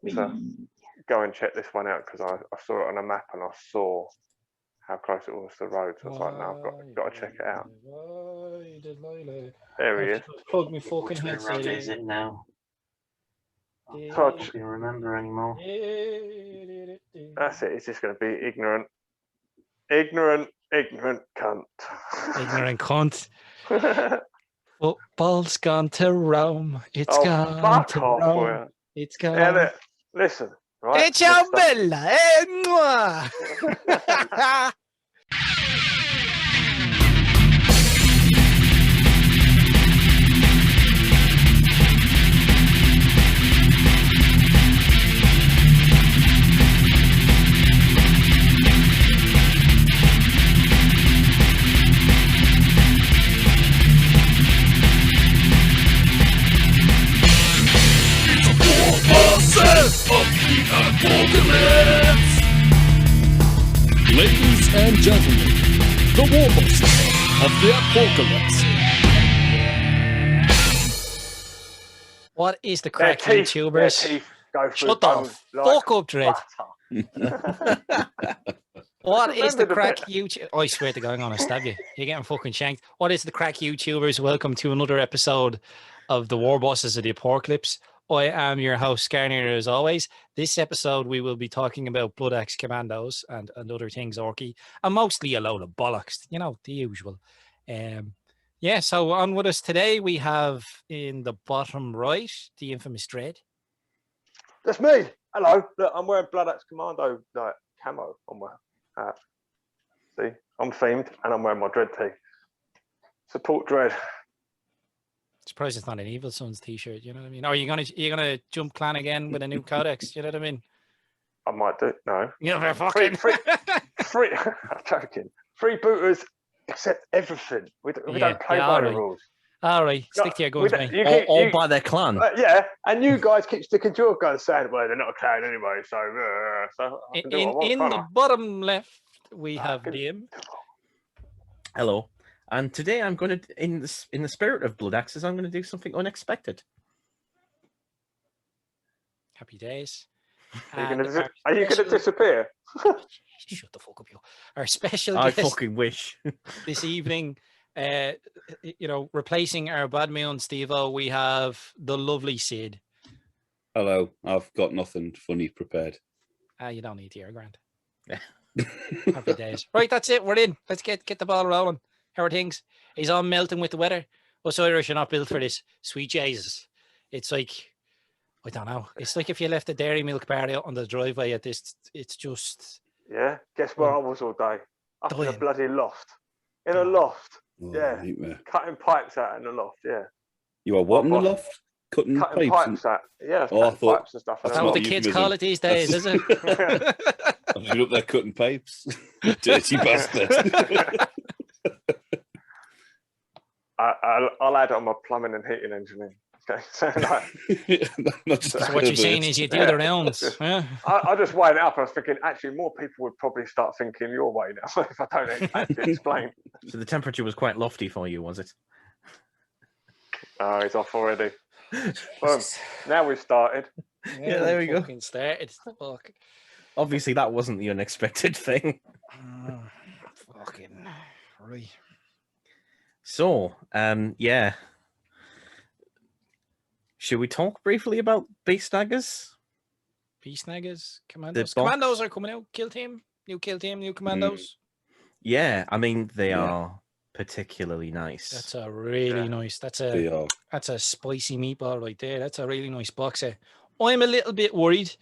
So go and check this one out because I saw it on a map and I saw how close it was to the road. So I was like, no, I've got to check it out. There he is. Plug me fucking Which way round headset is it now? I So can't even remember anymore. that's it. It's just going to be ignorant cunt. Ignorant cunt. Football's gone to Rome. It's gone fuck to off, Rome. will you? It's gone. Yeah, listen, right? It's your bella, eh? Mwah. Warbosses of Da ApORKalypse! Ladies and gentlemen, the Warbosses of Da ApORKalypse. What is the crack, YouTubers? Shut off. Fuck up, Dread. What is the crack, YouTube? I swear to God, I'm going to stab you. You're getting fucking shanked. What is the crack, YouTubers? Welcome to another episode of the Warbosses of Da ApORKalypse. I am your host, Scarnier, as always. This episode, we will be talking about Bloodaxes Kommandos and other things, Orky, and mostly a load of bollocks, you know, the usual. Yeah, so on with us today, we have in the bottom right, the infamous Dread. That's me. Hello. Look, I'm wearing Bloodaxes Commando like camo on my hat. See, I'm themed and I'm wearing my Dread tee. Support Dread. Surprised it's not an Evil Sons t-shirt, you know what I mean? Or are you gonna jump clan again with a new codex, you know what I mean? I might do. No. You're fucking free. I'm joking. Freebooters accept everything. We don't play by the rules. All right, stick to your guns, mate. All by their clan. Yeah, and you guys keep sticking to your guns, saying, "Well, they're not a clan anyway." So I can do what I want, in the bottom left, we have Liam. Hello. And today I'm going to, in the spirit of Bloodaxes, I'm going to do something unexpected. Happy days. Are you going to disappear? Shut the fuck up, you. Our special I guest fucking wish. this evening, you know, replacing our bad man Steve-O, we have the lovely Sid. Hello, I've got nothing funny prepared. You don't need to hear, Grant. Happy days. Right, that's it. We're in. Let's get the ball rolling. How are things? He's all melting with the weather. Us Irish are not built for this. Sweet Jesus. It's like, I don't know. It's like if you left a dairy milk bar out on the driveway at this, it's just... Yeah, guess where I was all day? Up in a bloody loft. In a loft. Oh, yeah. Cutting pipes out in the loft, yeah. You are what in the loft? Cutting pipes out. Yeah, pipes and stuff. That's what the kids call it these days, is it? I've been up there cutting pipes. Dirty bastard. I'll add on my plumbing and heating engineering. Okay, so so what you're saying is you do the rounds. Yeah. I just weighed it up. I was thinking, actually, more people would probably start thinking your way now if I don't actually explain. So the temperature was quite lofty for you, was it? Oh, it's off already. Now we've started. Yeah, there we go. Started. Obviously, that wasn't the unexpected thing. Fucking right. So, yeah. Should we talk briefly about Beast Snaggers? Beast Snaggers? Kommandos? Kommandos are coming out. Kill team. New kill team. New Kommandos. Yeah, I mean, they are particularly nice. That's a really nice. That's a spicy meatball right there. That's a really nice box set. I'm a little bit worried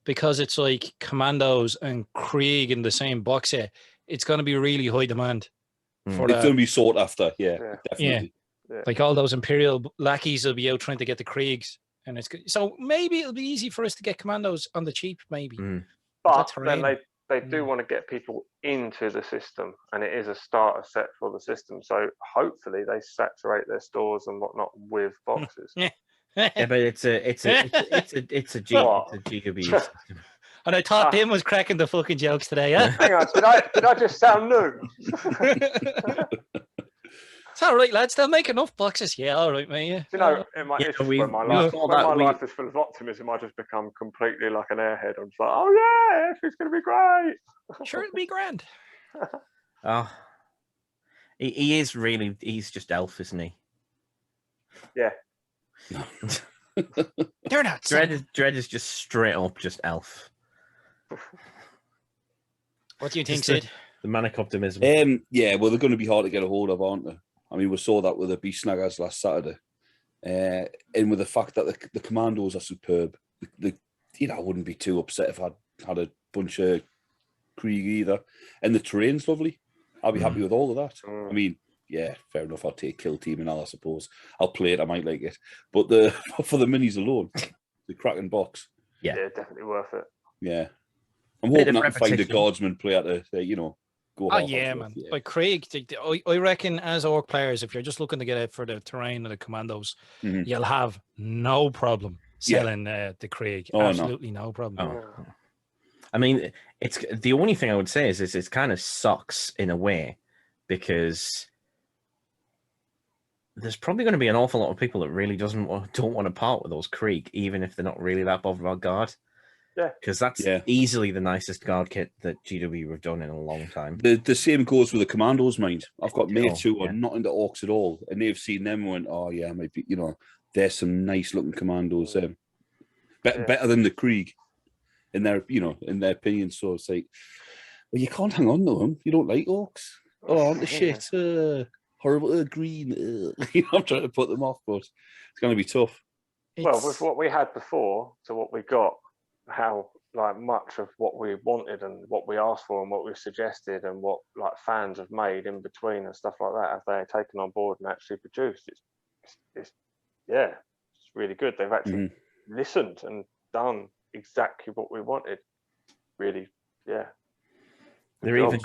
because it's like Kommandos and Krieg in the same box set. It's going to be really high demand. It's going to be sought after, definitely. Yeah. Like all those Imperial lackeys will be out trying to get the Kriegs, and it's so maybe it'll be easy for us to get Kommandos on the cheap, maybe. But then they do want to get people into the system, and it is a starter set for the system. So hopefully they saturate their stores and whatnot with boxes. Yeah, but it's a GW system. And I thought Tim was cracking the fucking jokes today, yeah? Hang on, did I just sound new? It's all right, lads. They'll make enough boxes. Yeah, all right, mate. Yeah. You know, it's just when my life, life is full of optimism, I just become completely like an airhead. I'm just like, oh yeah, it's going to be great. Sure, it'll be grand. Oh, he is really. He's just elf, isn't he? Yeah. They're not. Dread is just straight up just elf. What do you think, Just the- Sid? The manic optimism. Yeah, well, they're going to be hard to get a hold of, aren't they? I mean, we saw that with the Beast Snaggers last Saturday, and with the fact that the Kommandos are superb. I wouldn't be too upset if I had a bunch of Krieg either, and the terrain's lovely. I'll be happy with all of that. I mean, yeah, fair enough. I'll take Kill Team and all, I suppose. I'll play it. I might like it, but for the minis alone, the cracking box. Yeah, definitely worth it. Yeah, I'm hoping I can find a guardsman player to go. Oh yeah, man. Yeah. Like Craig, I reckon as orc players, if you're just looking to get out for the terrain and the commandos, you'll have no problem selling the Craig. Absolutely no problem. Oh. I mean, it's the only thing I would say is it kind of sucks in a way, because there's probably going to be an awful lot of people that really don't want to part with those Krieg, even if they're not really that bothered about guard. Yeah, because that's easily the nicest guard kit that GW have done in a long time. The same goes with the Commandos, mind. I've got mates who are not into orcs at all, and they've seen them and went, "Oh yeah, maybe there's some nice looking Commandos, better than the Krieg." In their opinion. So it's like, well, you can't hang on to them. You don't like orcs. Oh, aren't the shit horrible green? I'm trying to put them off, but it's going to be tough. Well, with what we had before to what we got, how like much of what we wanted and what we asked for and what we suggested and what like fans have made in between and stuff like that, have they taken on board and actually produced? It's really good. They've actually listened and done exactly what we wanted. Really, yeah. They're even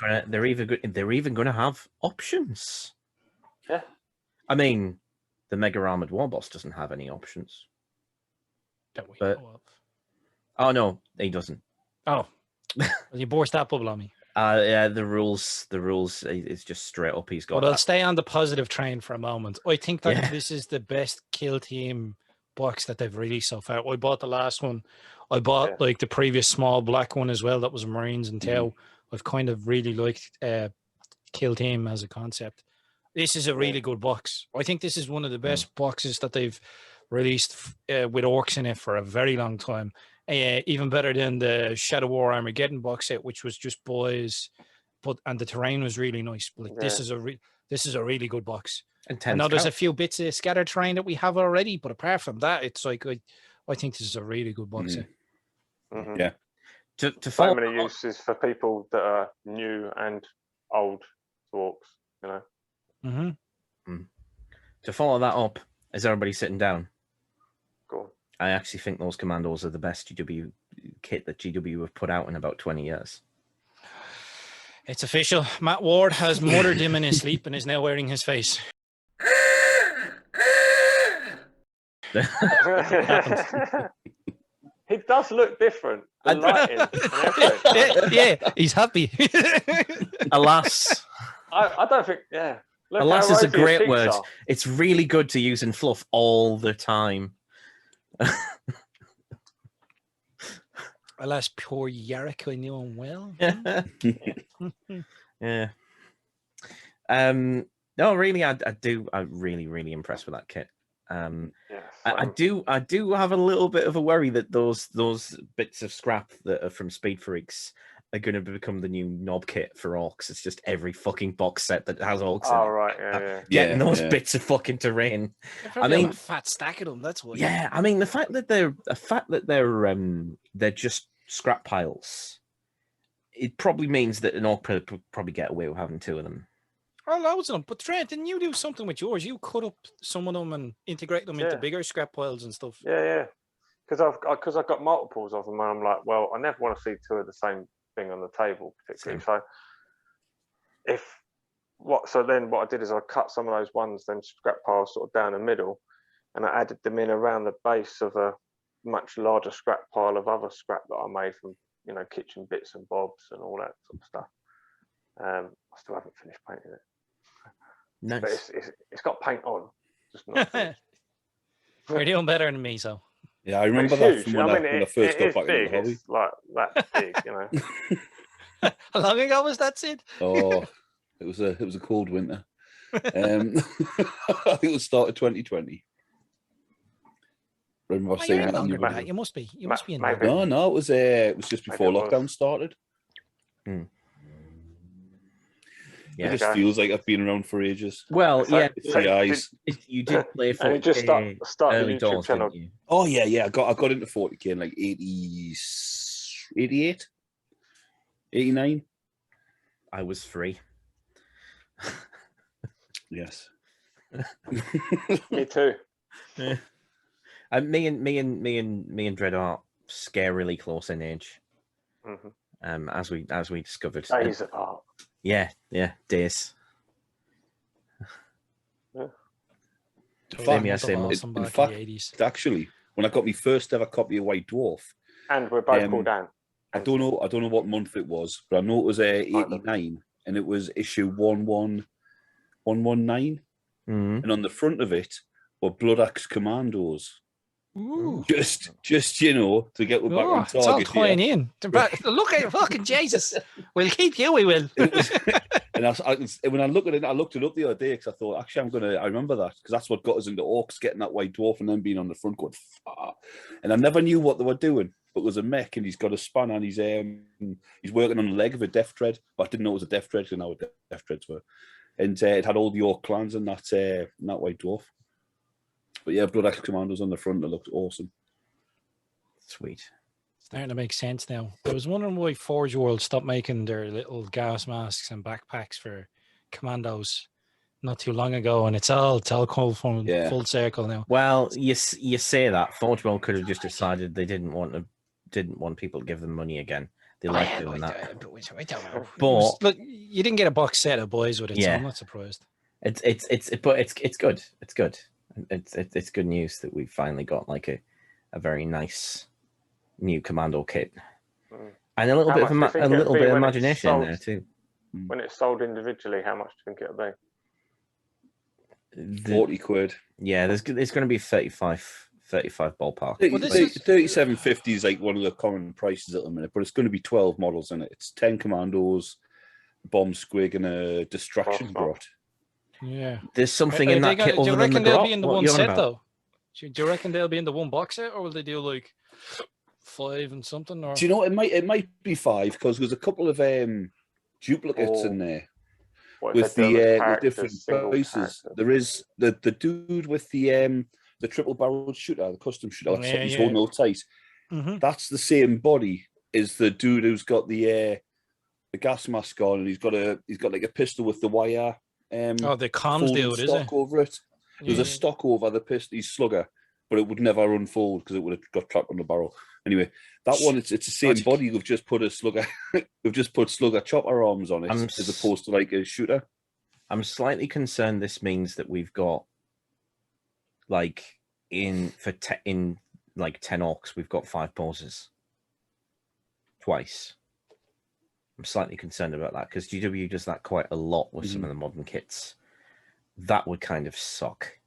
going to have options. Yeah. I mean, the Mega Armored Warboss doesn't have any options. That we But- know of. Oh no, he doesn't. Oh, you burst that bubble on me. Yeah, the rules is just straight up. He's got. But I'll that. stay on the positive train for a moment. I think that this is the best Kill Team box that they've released so far. I bought the last one. I bought like the previous small black one as well. That was Marines and Tau. I've kind of really liked Kill Team as a concept. This is a really good box. I think this is one of the best boxes that they've released with orcs in it for a very long time. Even better than the Shadow War Armageddon box set, which was just boys, and the terrain was really nice. But like, this is a really good box. And I know there's a few bits of scattered terrain that we have already, but apart from that, it's like I think this is a really good box set. Yeah. To So follow many uses for people that are new and old to orcs, To follow that up, is everybody sitting down? Go on. I actually think those Commandos are the best GW kit that GW have put out in about 20 years. It's official. Matt Ward has murdered him in his sleep and is now wearing his face. He does look different. The lighting and everything. Yeah, he's happy. Alas. I don't think, Look Alas how is a rosy his great cheeks word. are. It's really good to use in fluff all the time. Alas, poor Yarrick, I knew him well. Yeah. No, really, I'm really impressed with that kit. I do have a little bit of a worry that those bits of scrap that are from Speed Freaks are going to become the new knob kit for orcs. It's just every fucking box set that has orcs in Oh it. right, Getting those bits of fucking terrain. I mean, a fat stack of them. That's what. Yeah, I mean the fact that they're just scrap piles. It probably means that an orc could probably get away with having two of them. Oh, loads of them. But Trent, didn't you do something with yours? You cut up some of them and integrate them into bigger scrap piles and stuff. Yeah. Because I've got multiples of them, and I'm like, well, I never want to see two of the same thing on the table, particularly. So then what I did is I cut some of those ones, then scrap piles sort of down the middle, and I added them in around the base of a much larger scrap pile of other scrap that I made from kitchen bits and bobs and all that sort of stuff. I still haven't finished painting it. Nice. But it's got paint on. Just not finished. You're doing better than me, so. Yeah, I remember It's that huge. from when I first got back into the hobby. It's like that big, you know. How long ago was that, Sid? Oh, it was a cold winter. I think it was start of 2020. Remember Oh, saying you're that longer you than were- that. You must be in maybe- there. No, it was just Maybe before it was. lockdown started. Yeah. It just Okay. feels like I've been around for ages. Well, So- yeah, It's the eyes. you did play for And you just start the early YouTube doors, channel. didn't you? Oh yeah. I got into 40k in like 80, 88, 89. I was free. Yes. Me too. And me and Dread are scarily close in age. Mhm. As we discovered. Days apart. Yeah, days. Same, yeah, same. In fact, actually, when I got my first ever copy of White Dwarf, And we're both called Dan. I don't know what month it was, but I know it was 89, and it was issue 11119, and on the front of it were Bloodaxes Kommandos. Ooh. Just you know, to get back on target. It's all tying in. Look at fucking Jesus. We'll keep you, we will. It was, and when I looked at it, I looked it up the other day because I thought, actually, I remember that because that's what got us into Orcs, getting that White Dwarf and then being on the front going, "Fuck." And I never knew what they were doing, but it was a mech and he's got a spanner and he's working on the leg of a Death Tread, but I didn't know it was a Death Tread because I know what Death Treads were. And it had all the Orc clans in that White Dwarf. But yeah, Bloodaxes Kommandos on the front, that looked awesome. Sweet. Starting to make sense now. I was wondering why Forge World stopped making their little gas masks and backpacks for commandos not too long ago, and it's all come from full circle now. Well, you say that Forge World could have just decided they didn't want people to give them money again. They like doing that. I don't know. But look, you didn't get a box set of boys with it, so I'm not surprised. It's good. It's good. It's good news that we've finally got like a very nice new commando kit, and a little bit of imagination in there too. When it's sold individually, how much do you think it'll be? 40 quid. Yeah, there's going to be 35 ballpark. 37.50 is like one of the common prices at the minute, but it's going to be 12 models in it. It's 10 commandos, bomb squig, and a distraction grot. Yeah, there's something in that kit. Do you reckon they'll be in the one set about? though? Do you reckon they'll be in the one box set, or will they do like 5 and something? Or do you know it might be 5 because there's a couple of duplicates in there with the different prices. There is the dude with the triple barreled shooter, the custom shooter. He's holding all tight. That's the same body as the dude who's got the gas mask on, and he's got like a pistol with the wire. The comms dude, is it? Over it. There's a stock over the pistol. He's slugger, but it would never unfold because it would have got trapped on the barrel. Anyway, that one it's the same body. We've just put a slugger. We've just put slugger chopper arms on it as opposed to like a shooter. I'm slightly concerned. This means that we've got like in 10 orcs, we've got 5 poses twice. I'm slightly concerned about that because GW does that quite a lot with some of the modern kits. That would kind of suck.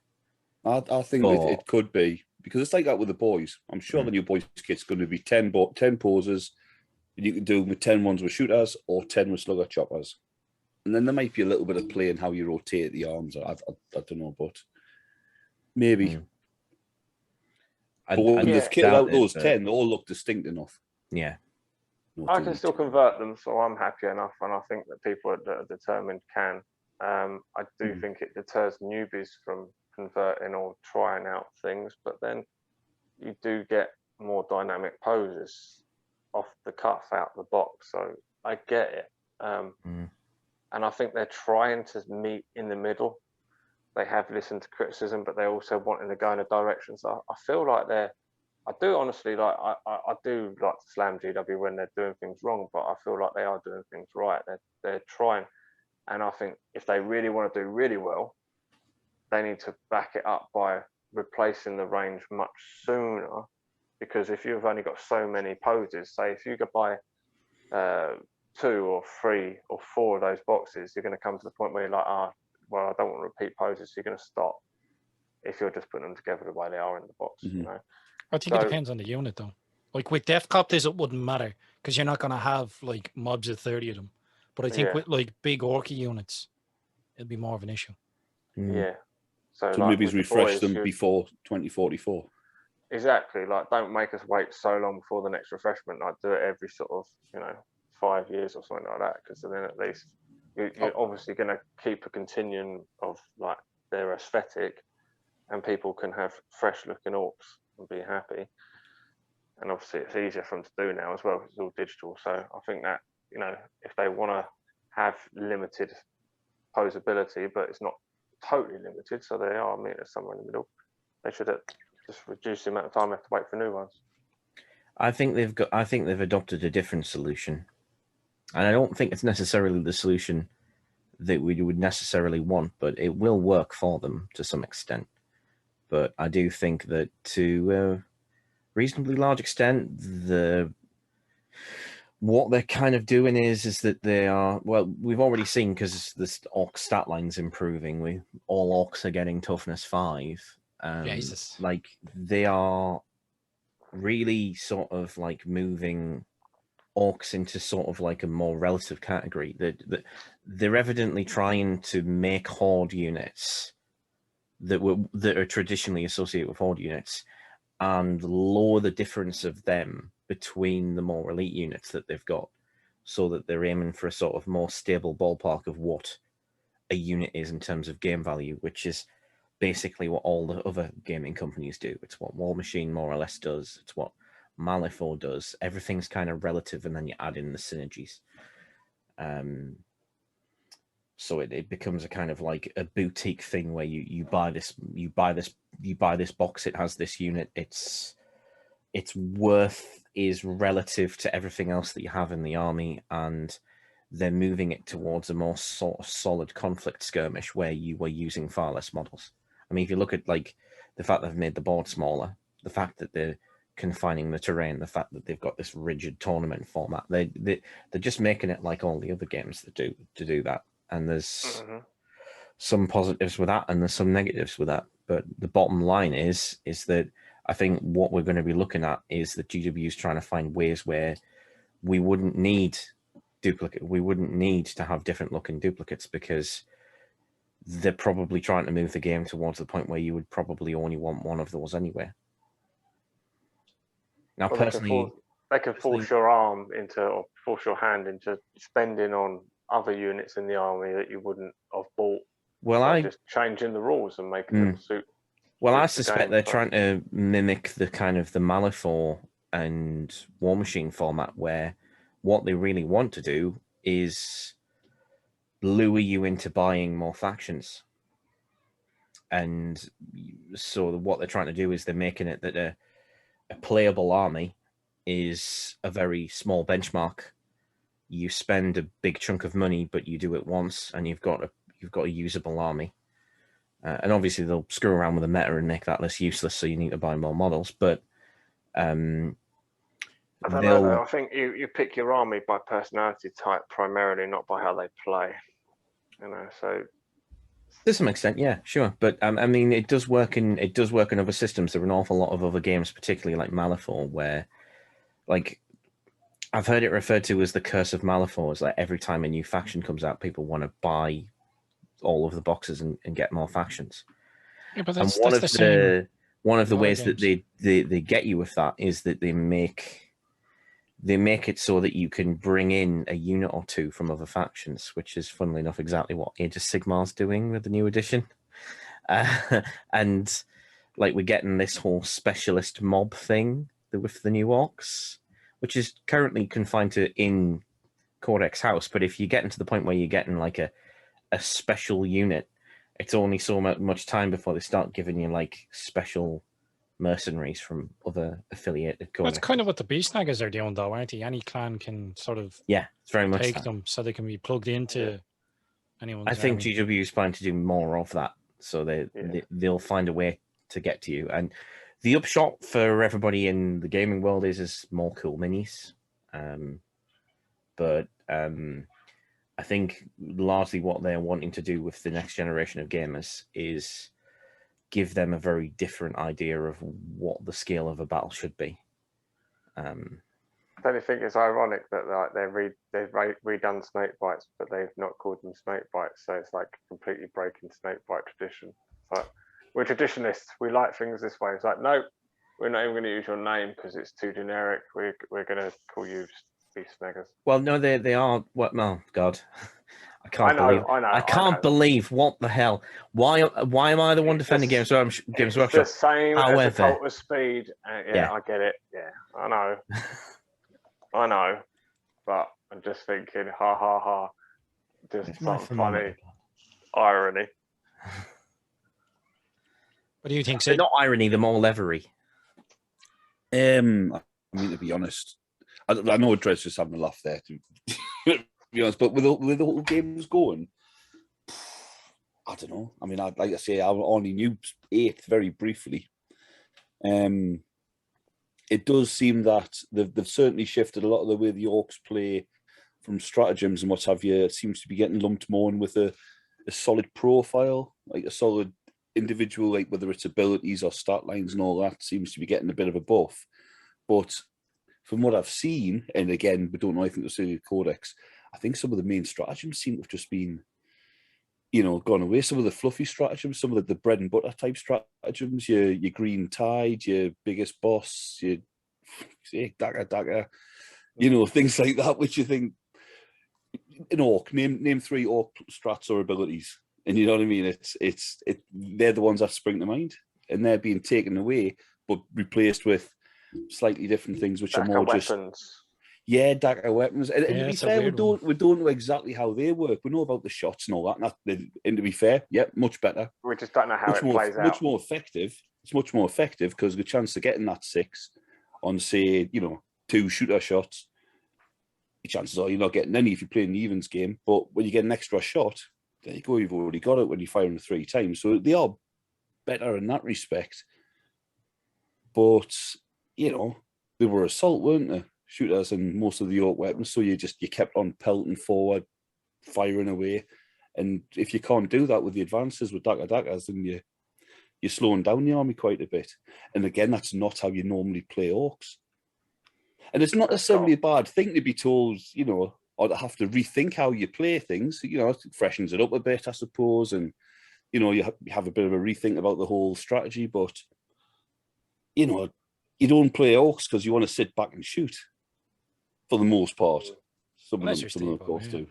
I think it could be because it's like that with the boys. I'm sure the new boys kit's going to be 10 poses. And you can do with 10 ones with shooters or 10 with slugger choppers. And then there might be a little bit of play in how you rotate the arms. I don't know, but maybe. But when they've kitted out those 10, they all look distinct enough. Yeah. I can still convert them, so I'm happy enough, and I think that people that are determined can. I do think it deters newbies from converting or trying out things, but then you do get more dynamic poses off the cuff out the box, so I get it. And I think they're trying to meet in the middle. They have listened to criticism, but they also wanting to go in a direction. So I feel like I do honestly like. I do like to slam GW when they're doing things wrong, but I feel like they are doing things right. They're trying, and I think if they really want to do really well, they need to back it up by replacing the range much sooner. Because if you've only got so many poses, say if you could buy 2 or 3 or 4 of those boxes, you're going to come to the point where you're like, well, I don't want to repeat poses, so you're going to stop if you're just putting them together the way they are in the box, you know. I think it depends on the unit, though. Like with Deathcopters, it wouldn't matter because you're not going to have like mobs of 30 of them. But I think with like big orky units, it'd be more of an issue. Yeah. So like, maybe refresh them before 2044. Exactly. Like, don't make us wait so long before the next refreshment. Like, do it every sort of, 5 years or something like that. Because then at least you're obviously going to keep a continuum of like their aesthetic, and people can have fresh looking orcs and be happy. And obviously it's easier for them to do now as well, because it's all digital. So I think that, if they want to have limited posability, but it's not totally limited, so they are meters somewhere in the middle, they should just reduce the amount of time they have to wait for new ones. I think they've adopted a different solution, and I don't think it's necessarily the solution that we would necessarily want, but it will work for them to some extent. But I do think that to a reasonably large extent, what they're kind of doing is that they are, well, we've already seen, because this orc stat line's improving, all orcs are getting toughness 5. Jesus. Like, they are really sort of like moving orcs into sort of like a more relative category. They're evidently trying to make horde units that are traditionally associated with horde units and lower the difference of them between the more elite units that they've got, so that they're aiming for a sort of more stable ballpark of what a unit is in terms of game value, which is basically what all the other gaming companies do. It's what War Machine more or less does. It's what Malifaux does. Everything's kind of relative, and then you add in the synergies. So it becomes a kind of like a boutique thing where you buy this box. It has this unit. Its worth is relative to everything else that you have in the army, and they're moving it towards a more sort of solid conflict skirmish where you were using far less models. I mean, if you look at like the fact they've made the board smaller, the fact that they're confining the terrain, the fact that they've got this rigid tournament format, they're just making it like all the other games that do that. And there's some positives with that, and there's some negatives with that. But the bottom line is that I think what we're going to be looking at is that GW is trying to find ways where we wouldn't need to have different looking duplicates, because they're probably trying to move the game towards the point where you would probably only want one of those anyway. Now, well, personally, they can force your arm into, or force your hand into spending on other units in the army that you wouldn't have bought. Well, just changing the rules and making them suit. Well, I suspect they're trying to mimic the kind of the Malifaux and War Machine format, where what they really want to do is lure you into buying more factions. And so what they're trying to do is they're making it that a playable army is a very small benchmark. You spend a big chunk of money, but you do it once, and you've got a usable army. And obviously they'll screw around with the meta and make that less useless, so you need to buy more models. But I don't know, though. I think you pick your army by personality type primarily, not by how they play. So to some extent, yeah, sure. But I mean, it does work in other systems. There are an awful lot of other games, particularly like Malifaux, where, like, I've heard it referred to as the curse of Malifaux. Is like every time a new faction comes out, people want to buy all of the boxes and get more factions. Yeah, but and one of the ways that they get you with that is that they make it so that you can bring in a unit or two from other factions, which is, funnily enough, exactly what Age of Sigmar's doing with the new edition. And like, we're getting this whole specialist mob thing with the new orcs, which is currently confined to in Codex House. But if you get into the point where you're getting like a special unit, it's only so much time before they start giving you like special mercenaries from other affiliated codex. That's kind of what the Beast Snaggers are doing, though, aren't they? Any clan can sort of it's very much take them, so they can be plugged into anyone's I think army. GW is planning to do more of that, so they'll find a way to get to you. And the upshot for everybody in the gaming world is more cool minis. But I think largely what they're wanting to do with the next generation of gamers is give them a very different idea of what the scale of a battle should be. I don't think it's ironic that like they've redone snake bites, but they've not called them snake bites. So it's like completely breaking snake bite tradition. But we're traditionalists. We like things this way. It's like, no, we're not even going to use your name because it's too generic. We're going to call you Beast Snaggers. Well, no, they are. What? Oh God, I can't I can't believe what the hell. Why am I the one defending Games Workshop? It's the same as the Cult of Speed. Yeah, I get it. Yeah, I know. I know, but I'm just thinking, ha ha ha, just some funny irony. What do you think, They're Sid? not irony, they're more levery. I mean, to be honest, I know Dred's just having a laugh there, to be honest, but with the whole games going, I don't know. I mean, like I say, I only knew 8th very briefly. It does seem that they've certainly shifted a lot of the way the Orcs play from stratagems and what have you. It seems to be getting lumped more in with a solid profile, like a solid individual, like whether it's abilities or stat lines and all that, seems to be getting a bit of a buff. But from what I've seen, and again, we don't know anything to say with Codex, I think some of the main stratagems seem to have just been, gone away. Some of the fluffy stratagems, some of the bread and butter type stratagems, your Green Tide, your Biggest Boss, your Dagger, things like that, which you think, an Orc, name 3 Orc strats or abilities. And you know what I mean? They're the ones that spring to mind, and they're being taken away, but replaced with slightly different things, which are more weapons. Dagger weapons. And to be fair, we don't know exactly how they work. We know about the shots and all that. And to be fair, much better. We just don't know how it plays out. Much more effective. It's much more effective because the chance of getting that 6 on, say, 2 shooter shots, the chances are you're not getting any if you're playing the evens game. But when you get an extra shot, there you go, you've already got it when you're firing 3 times. So they are better in that respect. But, they were assault, weren't they? Shooters and most of the Orc weapons. So you kept on pelting forward, firing away. And if you can't do that with the advances with daggers, then you're slowing down the army quite a bit. And again, that's not how you normally play Orcs. And it's not necessarily a bad thing to be told, or to have to rethink how you play things. It freshens it up a bit, I suppose. And, you have a bit of a rethink about the whole strategy. But, you don't play Orcs because you want to sit back and shoot. For the most part, some of them, of course, do.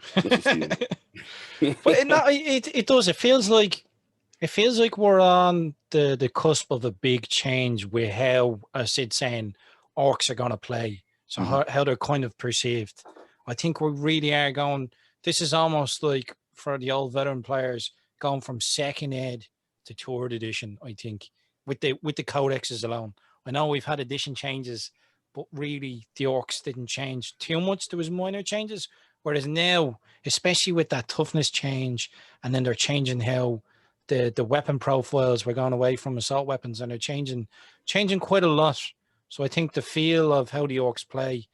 But it does. It feels like we're on the cusp of a big change with how, as Sid's saying, Orcs are going to play. So how they're kind of perceived. I think we really are going. This is almost like for the old veteran players going from 2nd ed to 3rd edition. I think with the codexes alone. I know we've had edition changes. But really, the Orcs didn't change too much. There was minor changes. Whereas now, especially with that toughness change, and then they're changing how the weapon profiles, we're going away from assault weapons, and they're changing quite a lot. So I think the feel of how the Orcs play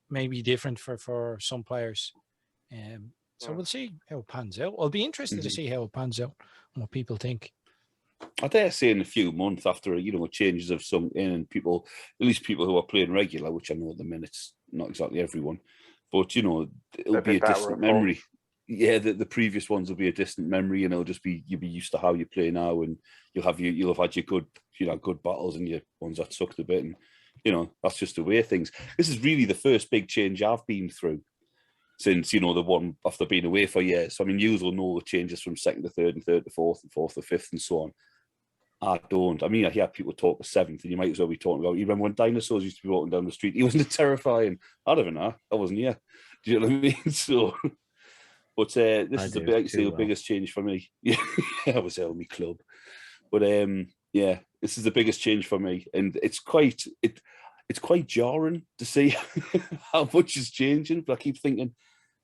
may be different for some players. So we'll see how it pans out. I'll be interested to see how it pans out and what people think. I dare say in a few months after, changes have sunk in and people, at least people who are playing regular, which I know at the minute's not exactly everyone, but, it'll be a distant memory. Yeah, the previous ones will be a distant memory, and it'll just be, you'll be used to how you play now, and you'll have had your good, good battles and your ones that sucked a bit, and, that's just the way things. This is really the first big change I've been through since, the one after being away for years. I mean, you will know the changes from 2nd to 3rd and 3rd to 4th and 4th to 5th and so on. I don't. I mean, I hear people talk to 7th, and you might as well be talking about, you remember when dinosaurs used to be walking down the street? He wasn't terrifying. I don't know. I wasn't here. Do you know what I mean? So, but this is the biggest change for me. Yeah, I was out of my club. But this is the biggest change for me. And it's quite jarring to see how much is changing. But I keep thinking,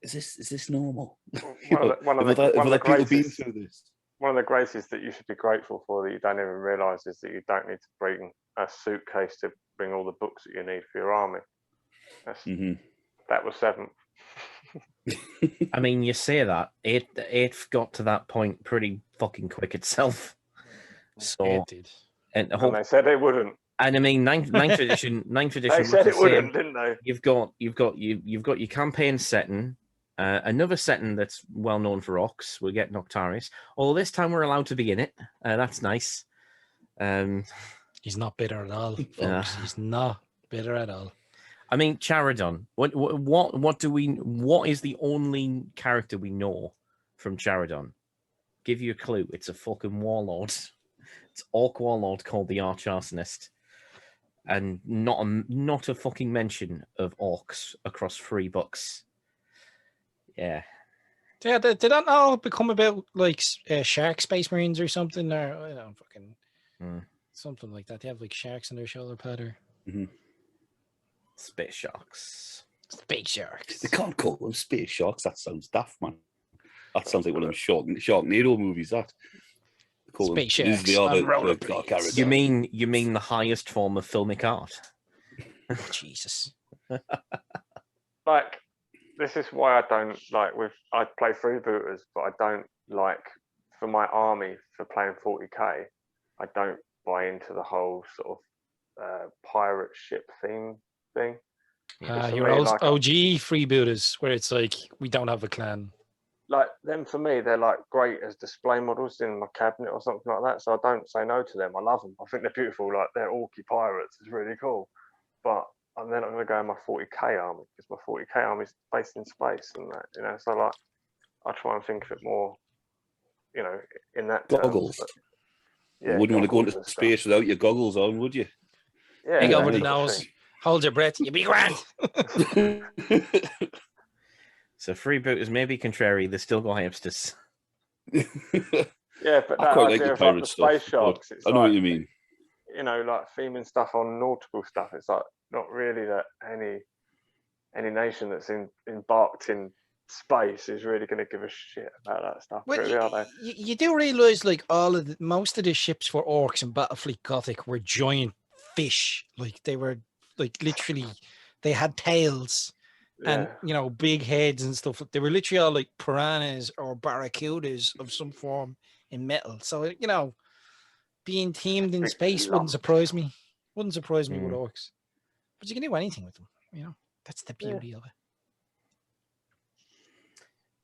is this normal? One of the people been through this. One of the greatest that you should be grateful for that you don't even realise is that you don't need to bring a suitcase to bring all the books that you need for your army. That was 7th. I mean, you say that it got to that point pretty fucking quick itself. So It did. and And they said it wouldn't. And I mean, ninth edition. They said it wouldn't, didn't they? You've got your campaign setting, another setting that's well known for orcs. We'll get Noctarius. Although this time we're allowed to be in it. That's nice. He's not bitter at all, folks. He's not bitter at all. I mean, Charadon. What is the only character we know from Charadon? Give you a clue. It's a fucking warlord. It's orc warlord called the Arch-Arsonist. And not a fucking mention of orcs across 3 books. Yeah. Yeah, did that all become about like shark space marines or something? Or I don't fucking something like that. They have like sharks on their shoulder pad. Space sharks. Space sharks. They can't call them space sharks. That sounds daft, man. That sounds like one of them Sharknado movies. That. Space sharks. You mean the highest form of filmic art? Oh, Jesus. Like, this is why I don't like I play freebooters, but I don't like for my army for playing 40k. I don't buy into the whole sort of pirate ship theme thing. Your old like, OG freebooters, where it's like we don't have a clan. Like them for me, they're like great as display models in my cabinet or something like that. So I don't say no to them. I love them. I think they're beautiful. Like they're orky pirates. It's really cool. But I'm then not going to go in my 40k army because my 40k army is based in space and that, you know. So like, I try and think of it more, you know, in that goggles. Yeah, you wouldn't want to go into space without your goggles on, would you? Yeah. Big over the nose. Hold your breath. You be grand. So freebooters may be contrary. They still got hipsters. Yeah, but I that quite idea like the of pirate the stuff. space sharks, it's I know like, what you mean. You know, like theming stuff on nautical stuff. It's like not really that any nation that's embarked in space is really going to give a shit about that stuff. Well, really, are they? You do realise, like, most of the ships for orcs in Battlefleet Gothic were giant fish. Like they were, like, literally, they had tails. And, you know, big heads and stuff. They were literally all like piranhas or barracudas of some form in metal. So, you know, being themed in space wouldn't surprise me. Wouldn't surprise me with orcs. But you can do anything with them, you know. That's the beauty of it.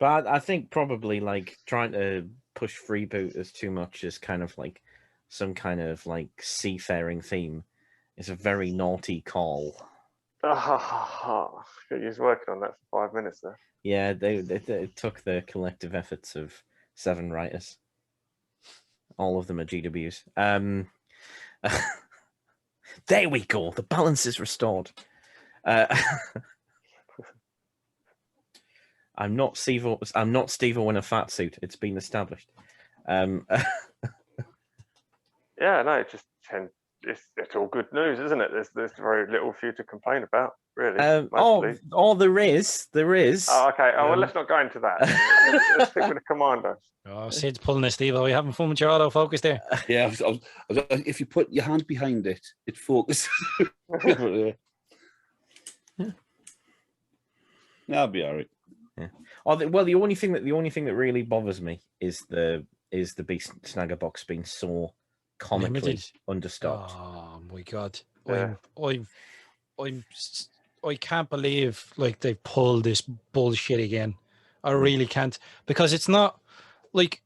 But I think probably like trying to push freebooters too much is kind of like some kind of like seafaring theme is a very naughty call. He's working on that for 5 minutes there. Yeah, they took the collective efforts of 7 writers. All of them are GWs. There we go. The balance is restored. I'm not Steve-O in a fat suit. It's been established. Yeah, no, it's all good news, isn't it? There's very little for you to complain about, really. There is. Oh, okay. Oh, well, let's not go into that. Let's stick with the Commandos. Oh, Sid's pulling this, Steve. Are you having fun with your autofocus there? Yeah, if you put your hand behind it, it focuses. That'll be all right. Yeah. Well, the only thing that really bothers me is the Beast Snagger box being so comically understocked. Oh my god! Yeah. I can't believe like they pulled this bullshit again. I really can't, because it's not like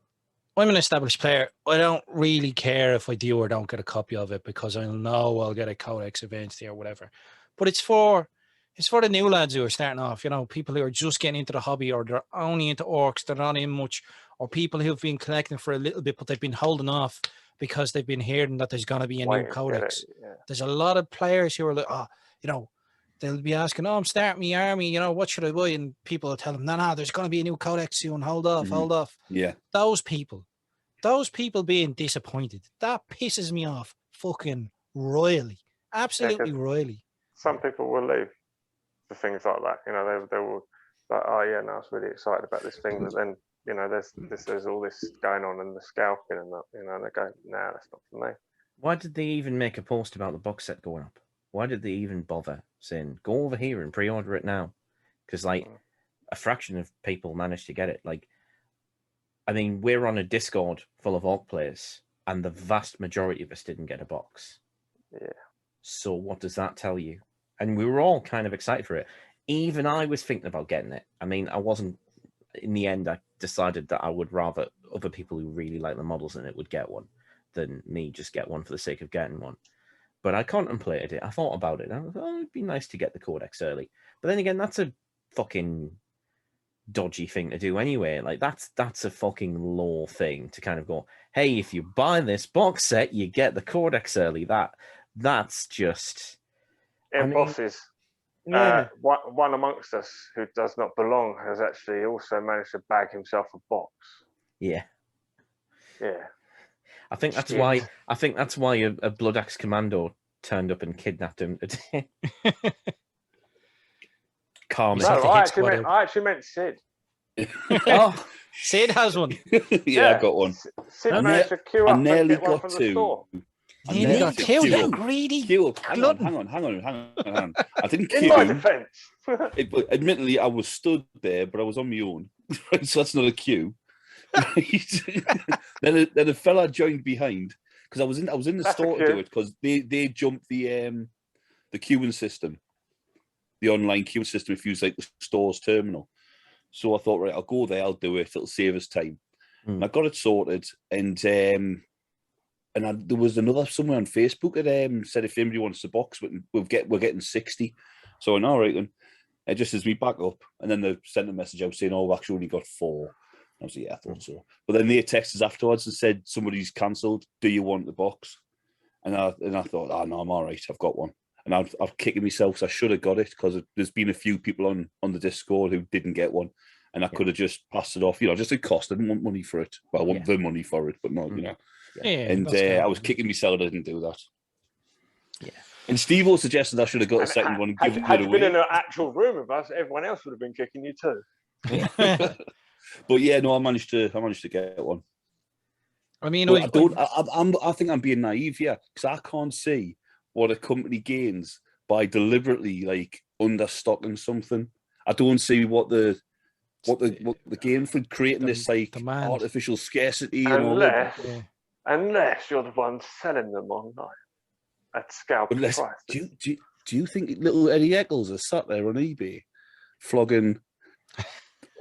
I'm an established player. I don't really care if I do or don't get a copy of it because I know I'll get a Codex eventually or whatever. But it's for the new lads who are starting off, you know, people who are just getting into the hobby or they're only into orcs, they're not in much, or people who've been collecting for a little bit but they've been holding off because they've been hearing that there's going to be a new Codex. There's a lot of players who are like, oh, you know, they'll be asking, oh, I'm starting my army, you know, what should I buy? And people will tell them, no, there's going to be a new Codex soon. Hold off. Yeah. Those people being disappointed, that pisses me off fucking royally. Absolutely royally. Some people will leave for things like that. You know, they will like, oh yeah, no, I was really excited about this thing, but then, you know, there's all this going on and the scalping and that, you know, and they go, nah, that's not for me. Why did they even make a post about the box set going up? Why did they even bother saying, go over here and pre-order it now? Because, like, a fraction of people managed to get it. Like, I mean, we're on a Discord full of Ork players, and the vast majority of us didn't get a box. Yeah. So what does that tell you? And we were all kind of excited for it. Even I was thinking about getting it. I mean, I wasn't. In the end, I decided that I would rather other people who really like the models in it would get one than me just get one for the sake of getting one. But I contemplated it. I thought about it. I thought, oh, it'd be nice to get the Codex early. But then again, that's a fucking dodgy thing to do anyway. Like, that's a fucking law thing to kind of go, hey, if you buy this box set, you get the Codex early. That's just... Bosses. Yeah. One amongst us who does not belong has actually also managed to bag himself a box. Yeah. Yeah. I think that's why a Bloodaxe Commando turned up and kidnapped him today. Carmen. No, I actually meant Sid. Oh, Sid has one. Yeah, I got one. Sid managed to queue up I nearly and get one got from the store. You got two, you greedy. Hang on. I didn't In my queue. defence. Admittedly, I was stood there, but I was on my own. So that's not a queue. then a fella joined behind because I was in the That's store to do it because they jumped the queuing system, the online queuing system if you use like the store's terminal. So I thought, right, I'll go there, I'll do it, it'll save us time. And I got it sorted, and there was another somewhere on Facebook that said if anybody wants the box, we're getting 60. So I went, all right then. It just as we back up, and then they sent a message out saying, oh, we've actually only got 4. I was like, yeah, I thought so. But then they texted us afterwards and said, somebody's cancelled. Do you want the box? And I thought, oh, no, I'm all right. I've got one. And I'm kicking myself because I should have got it because there's been a few people on the Discord who didn't get one. And I could have just passed it off, just a cost. I didn't want money for it. Well, I want the money for it, but not, Yeah, and I was kicking myself I didn't do that. Yeah. And Steve suggested I should have got a second one and given it away. Had you been in an actual room with us, everyone else would have been kicking you too. But yeah, no, I managed to get one. I mean, I think I'm being naive here because I can't see what a company gains by deliberately like understocking something. I don't see what the gain for creating this like demand. Artificial scarcity unless you're the one selling them online at scalp price. Do you think little Eddie Eccles are sat there on eBay flogging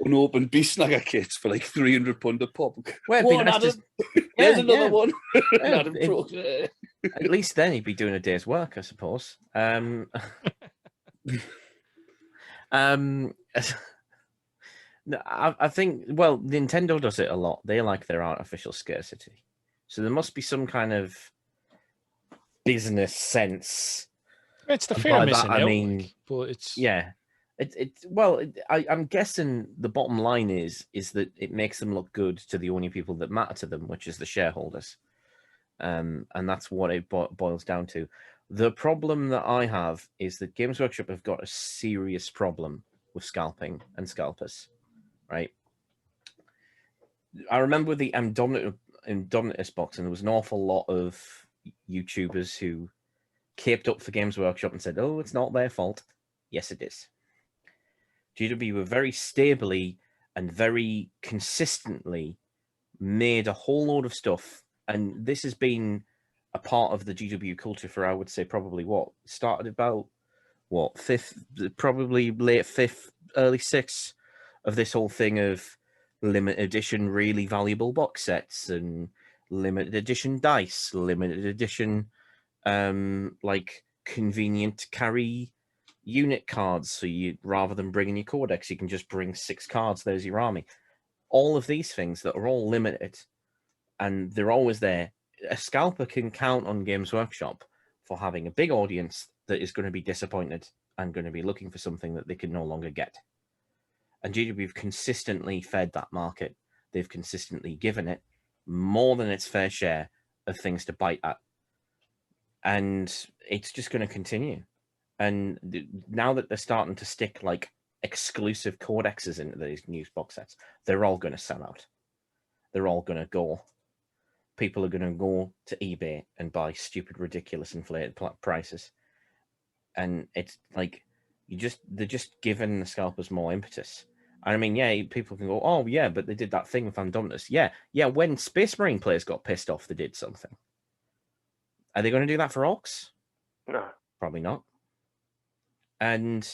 unopened beast snagger kits for like £300 a pop? There's another one. At least then he'd be doing a day's work, I suppose. No, I think, well, Nintendo does it a lot. They like their artificial scarcity. So there must be some kind of business sense. It's the fear of missing out. I mean, but it's... Yeah. I'm guessing the bottom line is that it makes them look good to the only people that matter to them, which is the shareholders. And that's what it boils down to. The problem that I have is that Games Workshop have got a serious problem with scalping and scalpers. Right. I remember the Indomitus box, and there was an awful lot of YouTubers who caped up for Games Workshop and said, "Oh, it's not their fault." Yes, it is. GW were very stably and very consistently made a whole load of stuff, and this has been a part of the GW culture for, I would say, probably started about probably late 5th, early 6th. Of this whole thing of limited edition, really valuable box sets and limited edition dice, limited edition, like convenient to carry unit cards. So you, rather than bringing your Codex, you can just bring 6 cards. There's your army. All of these things that are all limited and they're always there. A scalper can count on Games Workshop for having a big audience that is going to be disappointed and going to be looking for something that they can no longer get. And GW have consistently fed that market. They've consistently given it more than its fair share of things to bite at. And it's just going to continue. And now that they're starting to stick like exclusive codexes into these news box sets, they're all going to sell out. They're all going to go. People are going to go to eBay and buy stupid, ridiculous, inflated prices. And it's like, they're just giving the scalpers more impetus. I mean, yeah, people can go, oh yeah, but they did that thing with Indominus. Yeah. When Space Marine players got pissed off, they did something. Are they going to do that for Orcs? No, probably not. And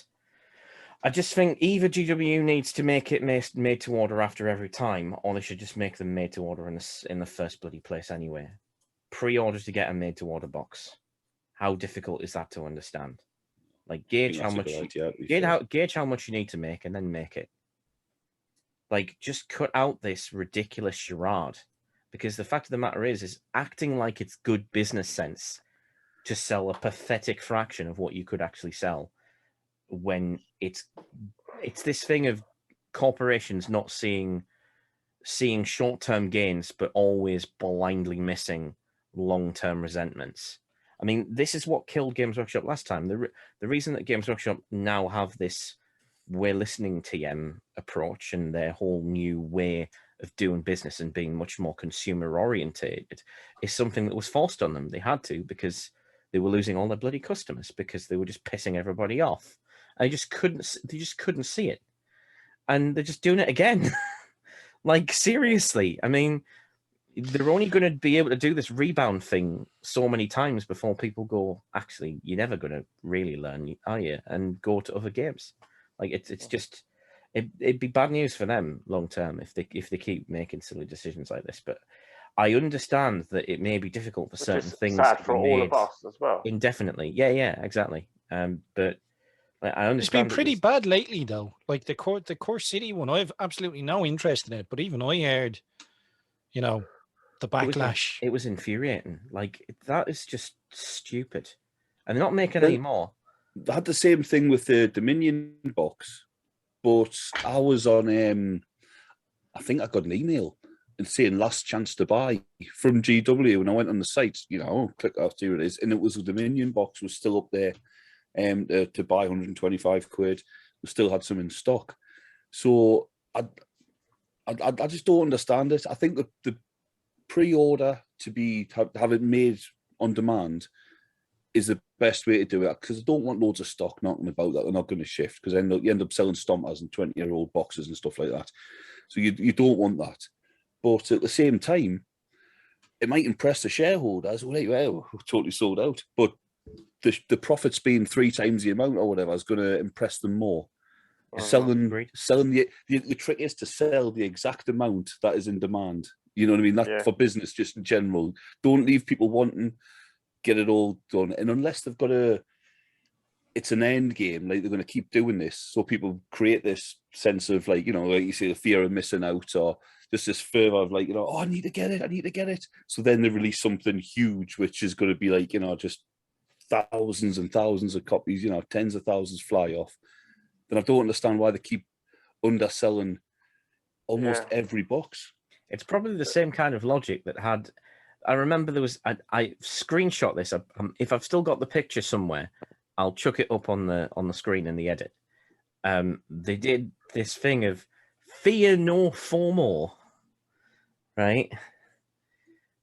I just think either GW needs to make it made to order after every time, or they should just make them made to order in the first bloody place anyway. Pre-order to get a made to order box. How difficult is that to understand? Like gauge how much gauge how much you need to make, and then make it. Like just cut out this ridiculous charade, because the fact of the matter is acting like it's good business sense to sell a pathetic fraction of what you could actually sell, when it's this thing of corporations not seeing short-term gains, but always blindly missing long-term resentments. I mean, this is what killed Games Workshop last time. The reason that Games Workshop now have this we're listening to TM approach and their whole new way of doing business and being much more consumer orientated is something that was forced on them. They had to, because they were losing all their bloody customers, because they were just pissing everybody off. And they just couldn't see it. And they're just doing it again. Like, seriously. I mean, they're only going to be able to do this rebound thing so many times before people go, actually, you're never going to really learn, are you? And go to other games. Like, it's just, it'd be bad news for them long term if they keep making silly decisions like this. But I understand that it may be difficult for certain things. Sad for all of us as well. Indefinitely. Yeah, exactly. But I understand. It's been pretty bad lately, though. Like the Core City one, I have absolutely no interest in it. But even I heard, the backlash. It was infuriating. Like, that is just stupid. And they're not making any more. They had the same thing with the Dominion box, but I was on, I think I got an email and saying last chance to buy from GW, and I went on the site, click off, here it is, and it was a Dominion box was still up there to buy 125 quid. We still had some in stock. So I just don't understand it. I think the pre-order to have it made on demand is the best way to do it, because I don't want loads of stock knocking about that they're not going to shift, because then you end up selling stompers and 20-year-old boxes and stuff like that. So you don't want that. But at the same time, it might impress the shareholders. Well, we're totally sold out. But the profits being 3 times the amount or whatever is going to impress them more. Selling the trick is to sell the exact amount that is in demand. You know what I mean? That for business, just in general. Don't leave people wanting, get it all done. And unless they've got it's an end game, like they're going to keep doing this, so people create this sense of like you say, the fear of missing out, or just this fervor of like, oh, I need to get it. So then they release something huge, which is going to be like, just thousands and thousands of copies, tens of thousands fly off. Then I don't understand why they keep underselling almost every box. It's probably the same kind of logic that had. I remember there was. I screenshot this. If I've still got the picture somewhere, I'll chuck it up on the screen in the edit. They did this thing of fear no FOMO, right?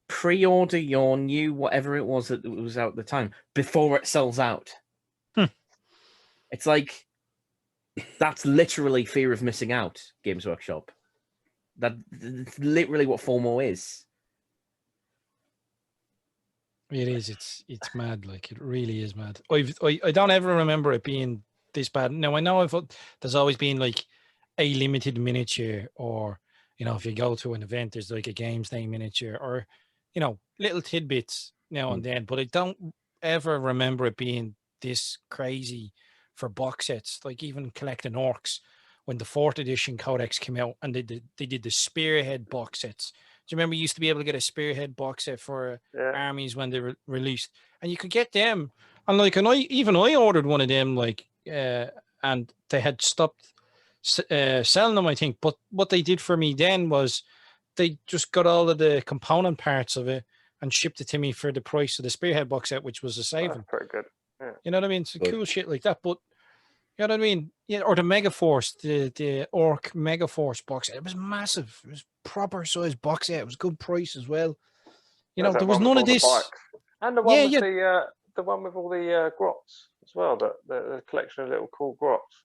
Pre-order your new whatever it was that was out at the time before it sells out. It's like that's literally fear of missing out. Games Workshop. That's literally what FOMO is. It is. It's mad. Like, it really is mad. I don't ever remember it being this bad. Now, I know there's always been like a limited miniature, or if you go to an event, there's like a games day miniature, or little tidbits now and then. But I don't ever remember it being this crazy for box sets. Like even collecting Orcs, when the 4th edition Codex came out, and they did the Spearhead box sets. Do you remember you used to be able to get a Spearhead box set for armies when they were released, and you could get them? And like, I ordered one of them, like, and they had stopped selling them, I think. But what they did for me then was they just got all of the component parts of it and shipped it to me for the price of the Spearhead box set, which was a saving. Pretty good. Yeah. You know what I mean? It's cool shit like that. But you know what I mean? Yeah, or the Megaforce, the Orc Megaforce box set. It was massive. It was proper size box set. It was good price as well. There was none of this. And the one with the one with all the grots as well. The collection of little cool grots.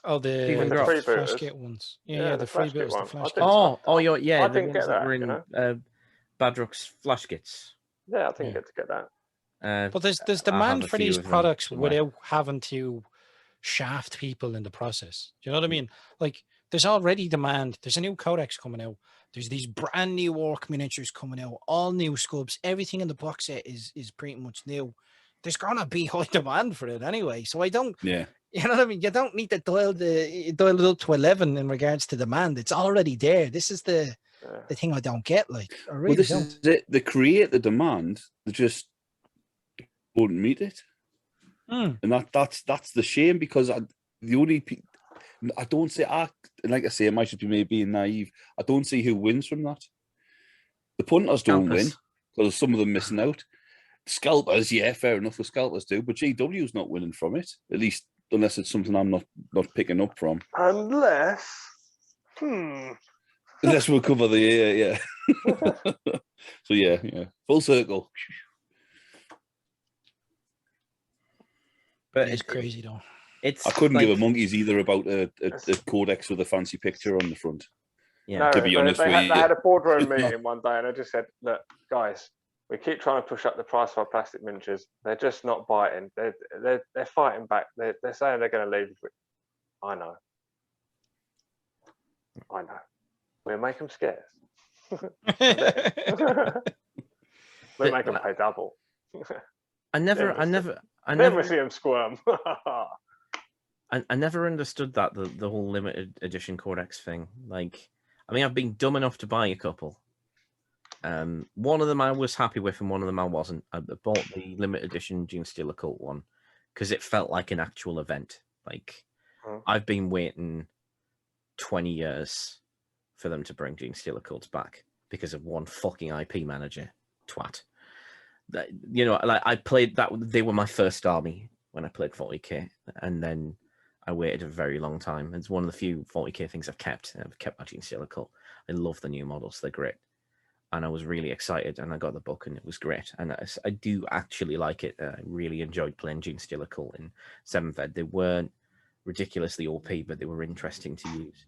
Oh, the Stephen Groff. Flashgate ones. Yeah, the freebooters, the Flashgate. Yeah, I the didn't ones get that that, were you in know? Badrock's Flashgates. Yeah, I didn't get to get that. But there's I have demand a for few these of them products somewhere. without having to shaft people in the process. Do you know what I mean? Like, there's already demand. There's a new codex coming out. There's these brand new orc miniatures coming out, all new sculpts. Everything in the box set is pretty much new. There's gonna be high demand for it anyway. So I don't, Yeah. you know what I mean? You don't need to dial it up to 11 in regards to demand. It's already there. This is the thing I don't get. Like, I really Well, this don't. is it. They create the demand. They just won't meet it. And that's the shame, because I don't say, like I say, it might just be me being naive. I don't see who wins from that. The punters don't win because some of them missing out. Scalpers, yeah, fair enough, the scalpers do, but GW's not winning from it, at least unless it's something I'm not picking up from. Unless We'll cover the year, yeah. So yeah, full circle. But it's crazy though. I couldn't give a monkeys either about a codex with a fancy picture on the front. Yeah, no, to be honest they with you. had a boardroom meeting one day, and I just said, "Look, guys, we keep trying to push up the price for our plastic miniatures. They're just not biting. They're fighting back. They're saying they're going to leave. I know. We'll make them scarce. We'll make them pay double. I never see them squirm. I never understood that the whole limited edition codex thing. Like, I mean, I've been dumb enough to buy a couple. One of them I was happy with, and one of them I wasn't. I bought the limited edition Genestealer Cult one because it felt like an actual event. Like, I've been waiting 20 years for them to bring Genestealer Cults back because of one fucking IP manager twat. You know, like, I played that. They were my first army when I played 40k, and then I waited a very long time. It's one of the few 40k things I've kept. I've kept my Genestealer Cult. I love the new models; they're great, and I was really excited. And I got the book, and it was great. And I do actually like it. I really enjoyed playing Genestealer Cult in 7th Ed. They weren't ridiculously OP, but they were interesting to use.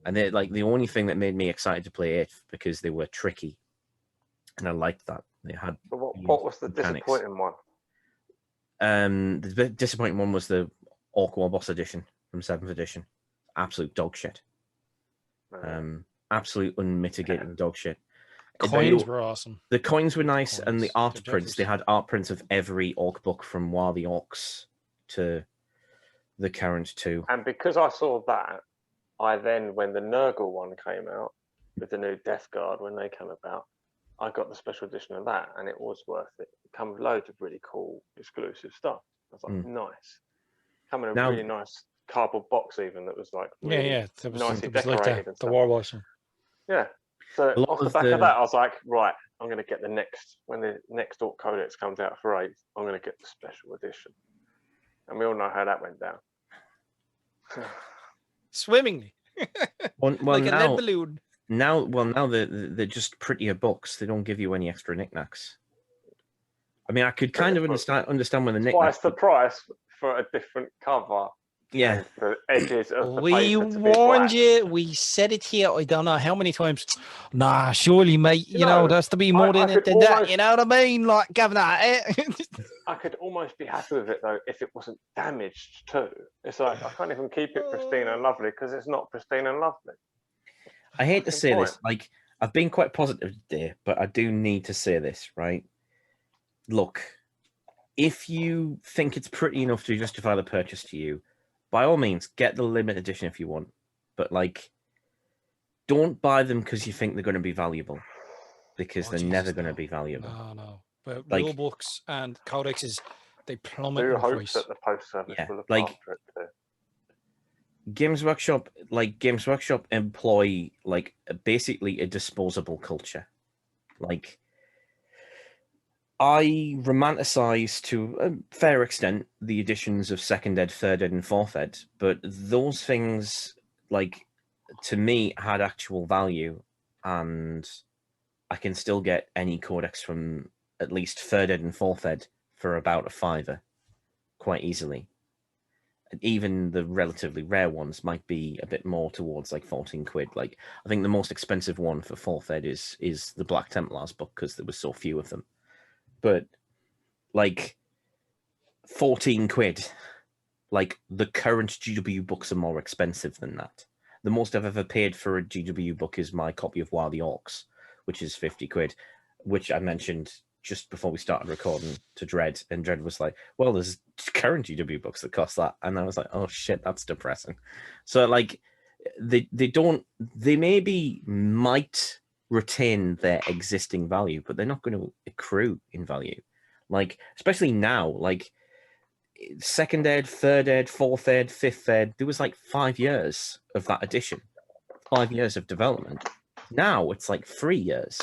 And they're like the only thing that made me excited to play 8th because they were tricky, and I liked that. They had. But what was the disappointing one? The disappointing one was the Ork Warboss edition from 7th edition. Absolute dog shit. Absolute unmitigated dog shit. Coins were awesome. The coins were nice, and the art prints. They had art prints of every Ork book from War the Orcs to the current 2. And because I saw that, I then, when the Nurgle one came out with the new Death Guard, when they came about, I got the special edition of that, and it was worth it. It come with loads of really cool exclusive stuff. I was like, nice. Come in a really nice cardboard box, even, that was like really that was nicely like decorated. the Warboss one. Yeah. So off the back of that, I was like, right, I'm going to get when the next Orc Codex comes out for 8th, I'm going to get the special edition. And we all know how that went down. Swimmingly. Well, like a lead balloon. Now they're just prettier books. They don't give you any extra knickknacks. I mean, I could kind of understand when the knickknacks. Twice the price for a different cover. Yeah. The edges of the we warned you. We said it here. I don't know how many times. Nah, surely, mate. You know, there's to be more than it than that. You know what I mean? Like, Governor. I could almost be happy with it though if it wasn't damaged too. It's like I can't even keep it pristine and lovely because it's not pristine and lovely. I hate to say this, like, I've been quite positive today, but I do need to say this, right? Look, if you think it's pretty enough to justify the purchase to you, by all means, get the limited edition if you want. But, like, don't buy them because you think they're going to be valuable, because they're never going to be valuable. No. But rule books and codexes, they plummet in price. That the post service will look after it too. Games Workshop employ like basically a disposable culture. Like, I romanticize to a fair extent the editions of 2nd Ed, 3rd Ed, and 4th Ed, but those things, like, to me, had actual value, and I can still get any codex from at least 3rd Ed and 4th Ed for about a £5 quite easily. even the relatively rare ones might be a bit more towards like 14 quid. Like I think the most expensive one for 4th ed is the Black Templars book because there was so few of them. But like 14 quid, like the current GW books are more expensive than that. The most I've ever paid for a GW book is my copy of Wild the Orcs, which is 50 quid, which I mentioned just before we started recording to Dread, and Dread was like, well, there's current GW books that cost that. And I was like, oh shit, that's depressing. So like they might retain their existing value, but they're not going to accrue in value. Like, especially now, like 2nd ed, 3rd ed, 4th ed, 5th ed, there was like 5 years of that edition, 5 years of development. Now it's like 3 years.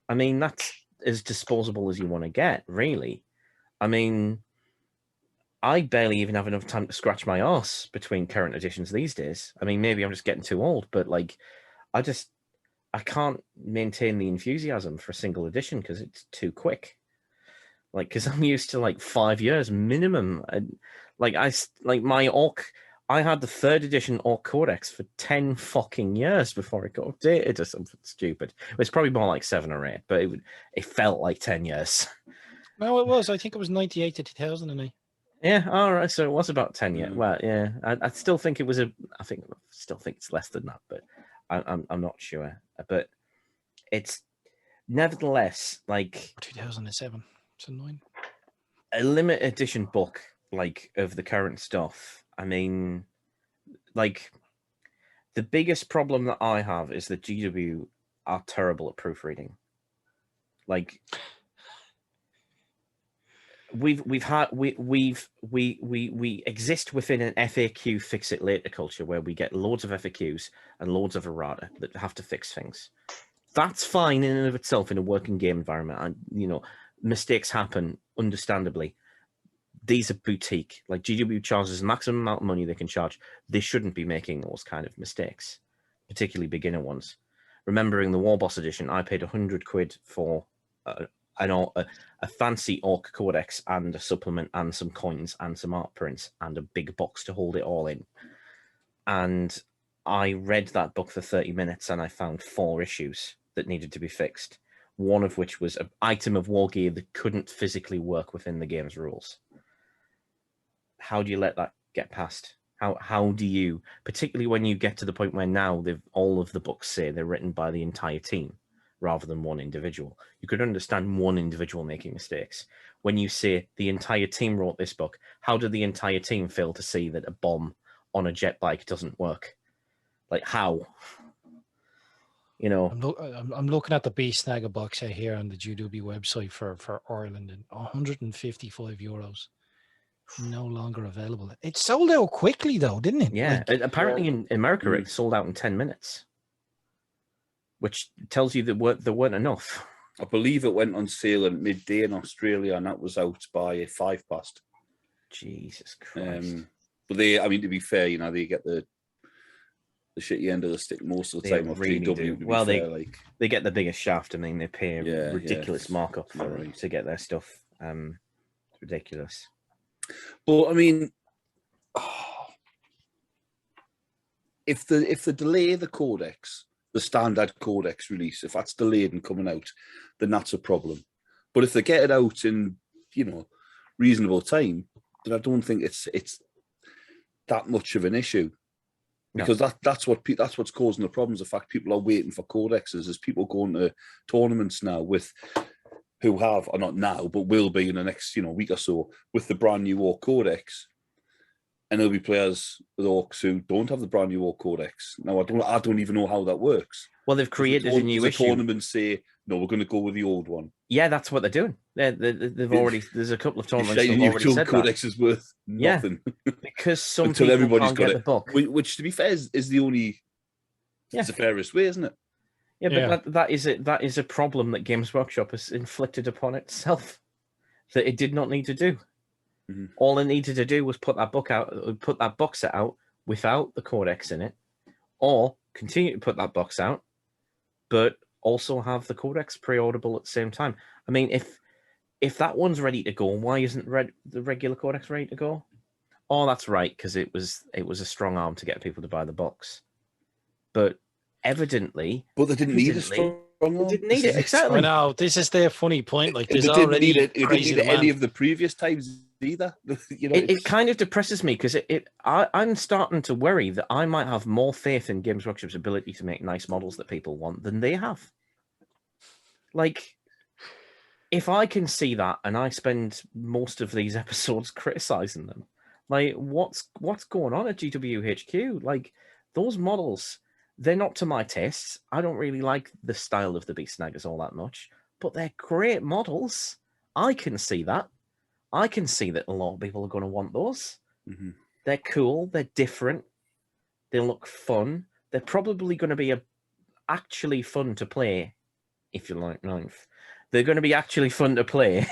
I mean, that's as disposable as you want to get, really. I mean, I barely even have enough time to scratch my arse between current editions these days. I mean, maybe I'm just getting too old, but like, I can't maintain the enthusiasm for a single edition because it's too quick. Like, because I'm used to like 5 years minimum. Like my Orc, I had the 3rd edition Orc Codex for 10 fucking years before it got updated or something stupid. It was probably more like 7 or 8, but it felt like 10 years. No, it was. I think it was 98 to 2008. Yeah, all right. So it was about 10 years. Well, yeah, I still think it was still think it's less than that, but I'm not sure. But it's nevertheless like 2007. It's annoying. A limited edition book like of the current stuff. I mean, like the biggest problem that I have is that GW are terrible at proofreading. Like we exist within an FAQ fix it later culture where we get loads of FAQs and loads of errata that have to fix things. That's fine in and of itself in a working game environment, and you know, mistakes happen understandably. These are boutique. Like GW charges the maximum amount of money they can charge. They shouldn't be making those kind of mistakes, particularly beginner ones. Remembering the Warboss edition, I paid 100 quid for a fancy Orc Codex and a supplement and some coins and some art prints and a big box to hold it all in. And I read that book for 30 minutes and I found 4 issues that needed to be fixed. One of which was an item of war gear that couldn't physically work within the game's rules. How do you let that get past? How do you, particularly when you get to the point where now all of the books say they're written by the entire team rather than one individual. You could understand one individual making mistakes. When you say the entire team wrote this book, how did the entire team fail to see that a bomb on a jet bike doesn't work? Like how? You know, I'm looking at the B-Snagger box set here on the GW website for Ireland, and €155. No longer available. It sold out quickly though, didn't it? Yeah, apparently in America it sold out in 10 minutes, which tells you that there weren't enough. I believe it went on sale at midday in Australia, and that was out by 5 past. Jesus Christ! But I mean, to be fair, you know, they get the shitty end of the stick most of the time. Really GW, well, fair, they get the biggest shaft. I mean, they pay a ridiculous markup to get their stuff. It's ridiculous. But I mean, if they delay the codex, the standard codex release, if that's delayed and coming out, then that's a problem. But if they get it out in, you know, reasonable time, then I don't think it's that much of an issue. Because that's what's causing the problems. The fact people are waiting for codexes is people going to tournaments now who have, or not now, but will be in the next, you know, week or so, with the brand new Orc Codex, and there'll be players with Orcs who don't have the brand new Orc Codex. Now I don't even know how that works. Well, they've created a new issue. Tournament say no, we're going to go with the old one. Yeah, that's what they're doing. They've already. There's a couple of tournaments that have already said Codex that. Is worth nothing. Because some people everybody's can't get the book. Which, to be fair, is the only. It's the fairest way, isn't it? Yeah, but that is a problem that Games Workshop has inflicted upon itself that it did not need to do. Mm-hmm. All it needed to do was put that box set out without the codex in it, or continue to put that box out, but also have the codex pre-orderable at the same time. I mean, if that one's ready to go, why isn't the regular codex ready to go? oh, that's right, because it was a strong arm to get people to buy the box. But evidently, they didn't need a strong arm. They didn't need it, exactly. I know, this is their funny point. Like, They there's didn't already need it. It didn't crazy need any demand. of the previous times either. You know, it kind of depresses me because I'm starting to worry that I might have more faith in Games Workshop's ability to make nice models that people want than they have. Like, if I can see that and I spend most of these episodes criticizing them, like, what's going on at GWHQ? Like, those models, they're not to my tastes. I don't really like the style of the Beast Snaggers all that much, but they're great models. I can see that. I can see that a lot of people are going to want those. Mm-hmm. They're cool. They're different. They look fun. They're probably going to be actually fun to play, if you like ninth. They're going to be actually fun to play.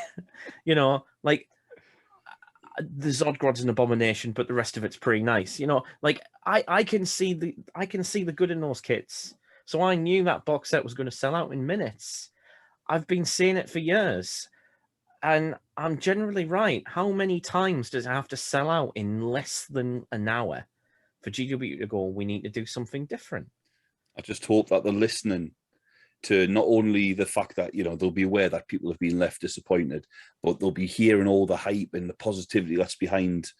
You know, like, the Zodgrod's an abomination, but the rest of it's pretty nice. You know, like, I can see the good in those kits. So I knew that box set was going to sell out in minutes. I've been seeing it for years. And I'm generally right. How many times does it have to sell out in less than an hour for GW to go, we need to do something different? I just hope that they're listening to not only the fact that, you know, they'll be aware that people have been left disappointed, but they'll be hearing all the hype and the positivity that's behind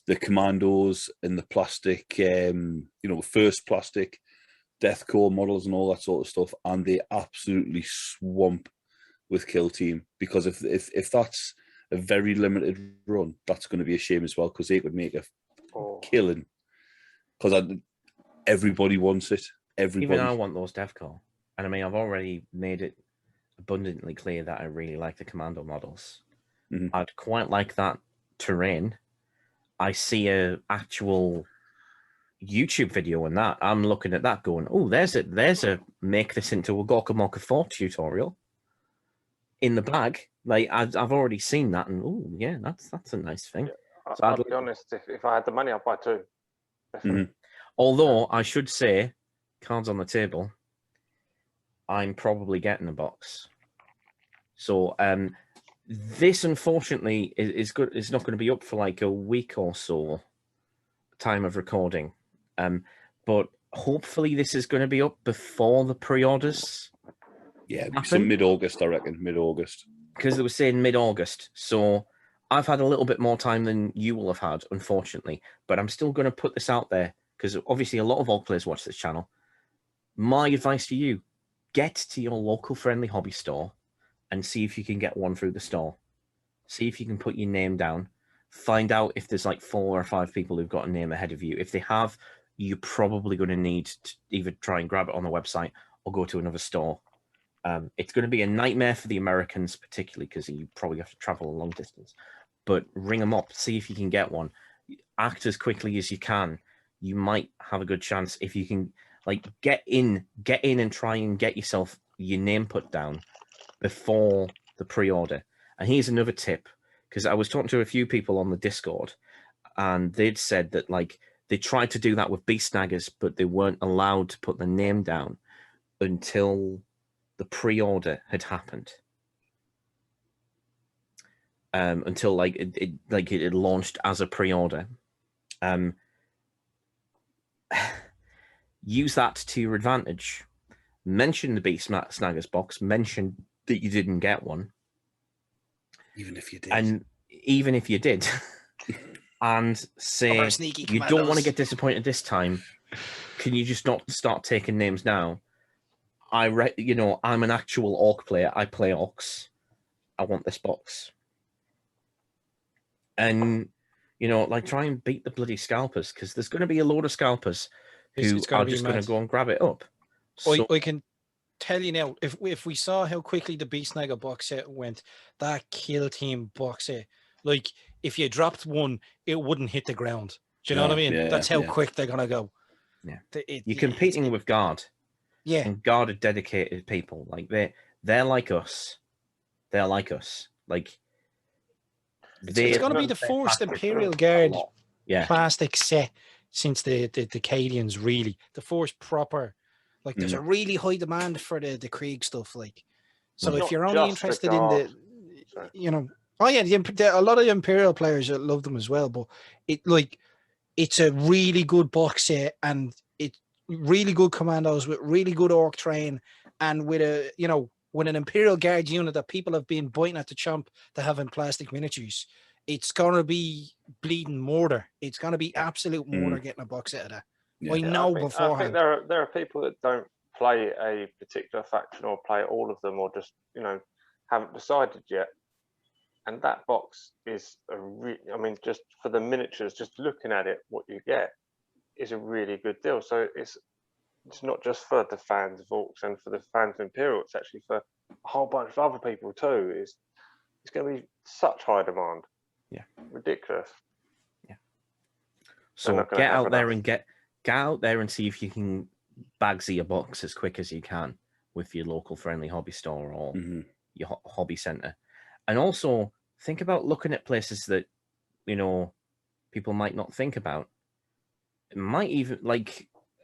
the Kommandos and the plastic, you know, first plastic Deathcore models and all that sort of stuff. And they absolutely swamp with Kill Team, because if that's a very limited run, that's going to be a shame as well, because they could make a killing. Because everybody wants it. Everybody. Even I want those Deathcore. And I mean, I've already made it abundantly clear that I really like the Commando models. Mm-hmm. I'd quite like that terrain. I see a actual YouTube video on that. I'm looking at that going, oh, there's a make this into a Gorkamorka 4 tutorial in the bag. Like, I've already seen that, and oh yeah, that's a nice thing. Yeah, So I'll be honest, if I had the money, I'd buy 2. Mm-hmm. Although I should say, cards on the table, I'm probably getting a box. So this unfortunately is good. It's not going to be up for like a week or so time of recording. But hopefully this is going to be up before the pre-orders. Yeah, so mid-August, I reckon, mid-August. Because they were saying mid-August. So I've had a little bit more time than you will have had, unfortunately. But I'm still going to put this out there, because obviously a lot of Ork players watch this channel. My advice to you, get to your local friendly hobby store and see if you can get one through the store. See if you can put your name down. Find out if there's like 4 or 5 people who've got a name ahead of you. If they have, you're probably going to need to either try and grab it on the website or go to another store. It's going to be a nightmare for the Americans, particularly because you probably have to travel a long distance. But ring them up, see if you can get one. Act as quickly as you can. You might have a good chance if you can, like, get in and try and get yourself your name put down before the pre-order. And here's another tip, because I was talking to a few people on the Discord, and they'd said that, like, they tried to do that with Beast Snaggers, but they weren't allowed to put the name down until the pre-order had happened. Until it had launched as a pre-order. Use that to your advantage. Mention the Beast Snaggers box. Mention that you didn't get one. Even if you did. And even if you did. And say, you don't want to get disappointed this time. Can you just not start taking names now? I'm an actual Ork player. I play Orks. I want this box. And, like, try and beat the bloody scalpers, because there's going to be a load of scalpers who are just going to go and grab it up. So, I can tell you now, if we saw how quickly the Beast Snagger box set went, that Kill Team box set, like, if you dropped one, it wouldn't hit the ground. Do you know what I mean? Yeah, that's how quick they're going to go. Yeah. You're competing with Guard. Yeah. And Guard are dedicated people. Like, they're like us. They're like us. Like, it's going to be the first Imperial Guard plastic set since the Cadians, really. The first proper, like, there's a really high demand for the Krieg stuff, like. So if you're only interested in Oh yeah, a lot of the Imperial players love them as well. But it's a really good box set, and it's really good commandos with really good orc train, and with with an Imperial Guard unit that people have been biting at the chomp to have in plastic miniatures. It's gonna be bleeding murder. It's gonna be absolute murder getting a box set of that. Yeah. I know I think beforehand. there are people that don't play a particular faction or play all of them, or just haven't decided yet. And that box is I mean, just for the miniatures, just looking at it, what you get is a really good deal. So it's not just for the fans of Orcs and for the fans of Imperial. It's actually for a whole bunch of other people too. It's going to be such high demand. Yeah, ridiculous. Yeah. So get out there and get out there and see if you can bagsy a box as quick as you can with your local friendly hobby store or your hobby center. And also think about looking at places that, people might not think about. It might even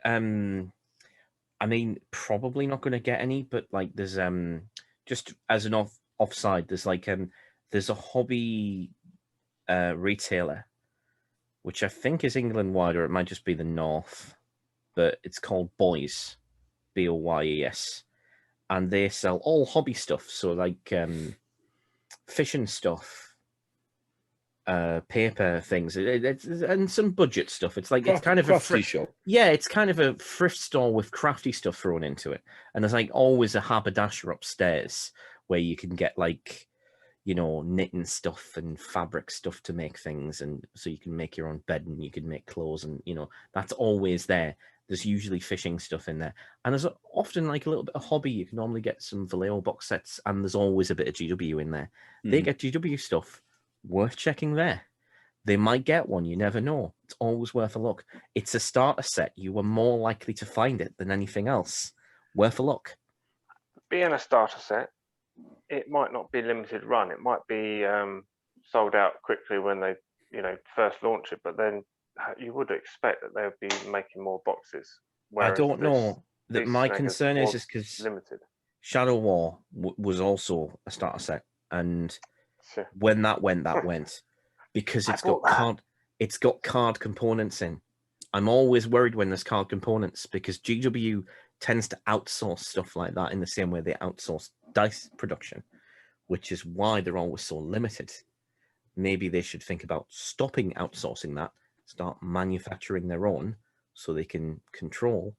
I mean, probably not going to get any, but there's just as an offside, there's there's a hobby retailer, which I think is England wide, or it might just be the north, but it's called Boys, Boyes, and they sell all hobby stuff. So fishing stuff, paper things, and some budget stuff. It's it's kind of a crafty shop. Yeah, it's kind of a thrift store with crafty stuff thrown into it. And there's always a haberdasher upstairs where you can get knitting stuff and fabric stuff to make things, and so you can make your own bed and you can make clothes, and that's always there. There's usually fishing stuff in there, and there's often a little bit of hobby. You can normally get some Vallejo box sets, and there's always a bit of GW in there. They get GW stuff. Worth checking there. They might get one. You never know. It's always worth a look. It's a starter set. You are more likely to find it than anything else. Worth a look. Being a starter set, it might not be limited run. It might be sold out quickly when they, first launch it. But then you would expect that they would be making more boxes. I don't know. That my concern is because limited. Shadow War was also a starter set, and when that went, because it's got card components in. I'm always worried when there's card components, because GW tends to outsource stuff like that in the same way they outsource dice production, which is why they're always so limited. Maybe they should think about stopping outsourcing that, start manufacturing their own, so they can control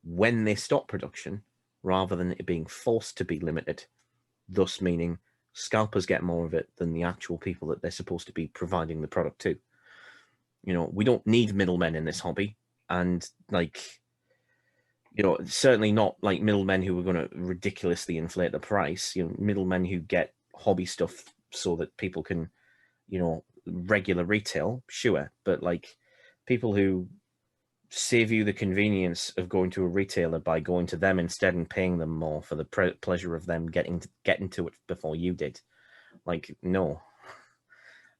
when they stop production, rather than it being forced to be limited, thus meaning scalpers get more of it than the actual people that they're supposed to be providing the product to. We don't need middlemen in this hobby, and certainly not middlemen who are going to ridiculously inflate the price. Middlemen who get hobby stuff so that people can, regular retail, sure, but people who save you the convenience of going to a retailer by going to them instead and paying them more for the pleasure of them getting to it before you did. No.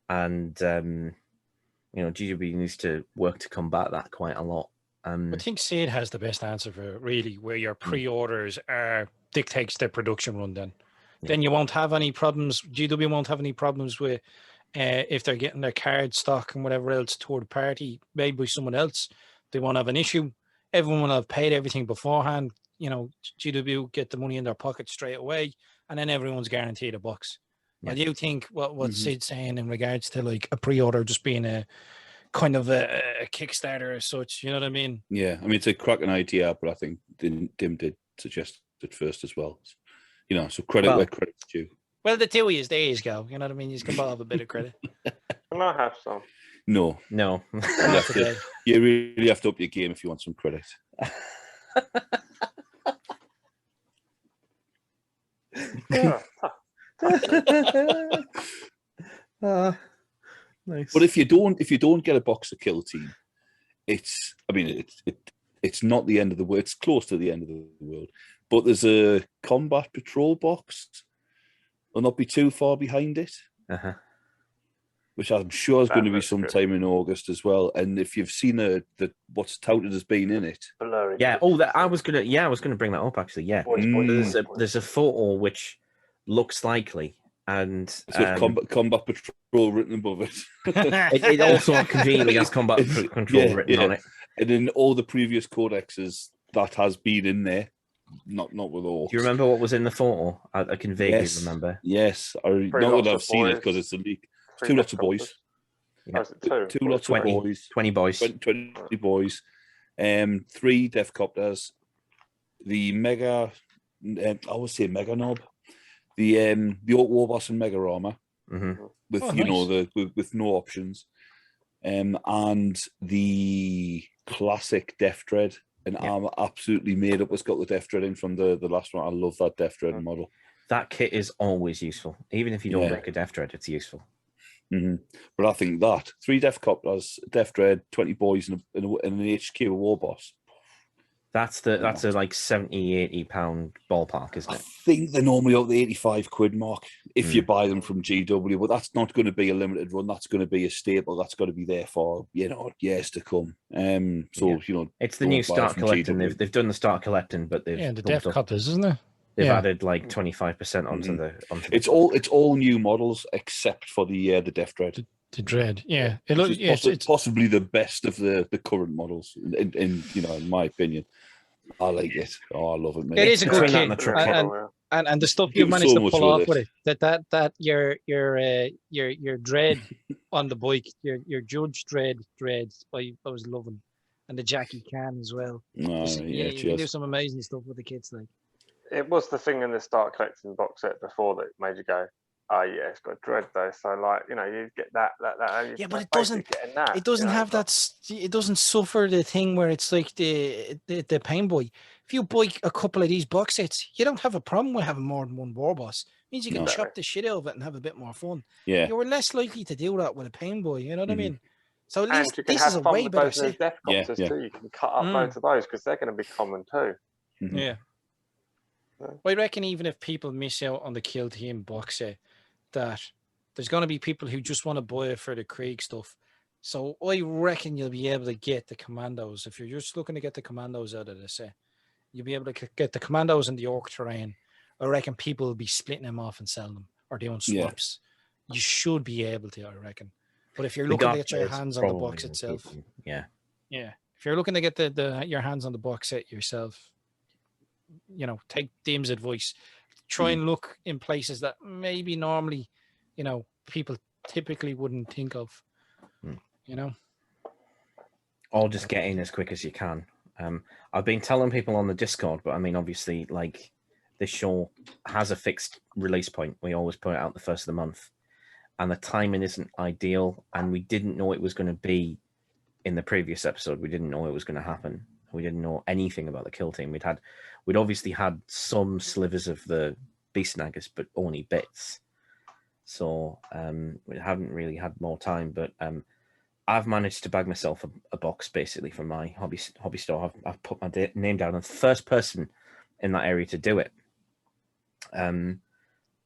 And GW needs to work to combat that quite a lot. I think Sid has the best answer for it, really, where your pre-orders dictates the production run. Then you won't have any problems. GW won't have any problems with if they're getting their card stock and whatever else toward party made by someone else. They won't have an issue. Everyone will have paid everything beforehand. GW get the money in their pocket straight away, and then everyone's guaranteed a box. Yeah. I do think what Sid's saying in regards to a pre-order just being a kind of a Kickstarter as such, you know what I mean? Yeah, I mean, it's a cracking idea, but I think Dim did suggest it first as well. So credit where credit's due. Well, the theory is there you go. You know what I mean? You can have a bit of credit. Can I have some? No. You really have to up your game if you want some credit. Nice. But if you don't get a box of Kill Team, it's not the end of the world. It's close to the end of the world. But there's a Combat Patrol box. Will not be too far behind it. Which I'm sure is going to be sometime in August as well. And if you've seen the what's touted as being in it, yeah. Oh, I was gonna bring that up actually. Yeah, there's a photo which looks likely, And it's got combat patrol written above it. it also conveniently has combat control written on it. And in all the previous codexes, that has been in there. Not with all. Do you remember what was in the photo? I can vaguely remember. Yes, not that I've seen it because it's a leak. 2 lots of boys. Yeah. Two lots of boys. 20 boys. 20 boys. 3 Death Copters. The Mega... I would say Mega Knob. The Warboss and Mega Armor. With, with no options. And the classic Death Dread. And armor absolutely made up. It's got the Death Dread in from the last one. I love that Death Dread model. That kit is always useful. Even if you don't make a Death Dread, it's useful. But I think that 3 Death Copters, Death Dread, 20 boys, and an HQ Warboss. That's a like 70-80 pound ballpark, isn't it? I think they're normally up the 85 quid mark if you buy them from GW, but that's not going to be a limited run. That's going to be a staple. That's got to be there for years to come. It's the new start collecting. They've done the start collecting, but they've the Death Copters, isn't it? They've added like 25% onto the. It's all new models except for the Death Dread. The Dread, yeah. It's possibly the best of the current models, in my opinion. I like it. Oh, I love it, man. It is a good kit, and the stuff you managed to pull off with it. That your Dread on the bike, your Judge Dread, I was loving, and the Jackie Can as well. You can do some amazing stuff with the kits, like. It was the thing in the start collecting box set before that made you go, oh yeah, it's got Dread though. So you get that. Yeah, but it doesn't. It doesn't have that. It doesn't suffer the thing where it's like the Pain Boy. If you buy a couple of these box sets, you don't have a problem with having more than one Warboss. It means you can chop the shit out of it and have a bit more fun. Yeah, you're less likely to do that with a Pain Boy. You know what I mean? So at least this is a way better set. Death Copters too. You can cut up loads of those because they're going to be common too. Yeah. I reckon even if people miss out on the Kill Team box set, that there's going to be people who just want to buy it for the Krieg stuff. So I reckon you'll be able to get the Kommandos. If you're just looking to get the Kommandos out of the set, you'll be able to get the Kommandos and the Ork terrain. I reckon people will be splitting them off and selling them or doing swaps. You should be able to, I reckon. But if you're looking to get your hands on the box itself, if you're looking to get your hands on the box set yourself, take Dim's advice. Try and look in places that maybe normally, people typically wouldn't think of. Or just get in as quick as you can. I've been telling people on the Discord, but I mean, obviously, like, this show has a fixed release point. We always put it out the first of the month, and the timing isn't ideal. And we didn't know it was going to be in the previous episode. We didn't know it was going to happen. We didn't know anything about the Kill Team. We'd obviously had some slivers of the Beast Snaggers, but only bits. So we haven't really had more time. But I've managed to bag myself a box basically from my hobby store. I've put my name down as the first person in that area to do it. And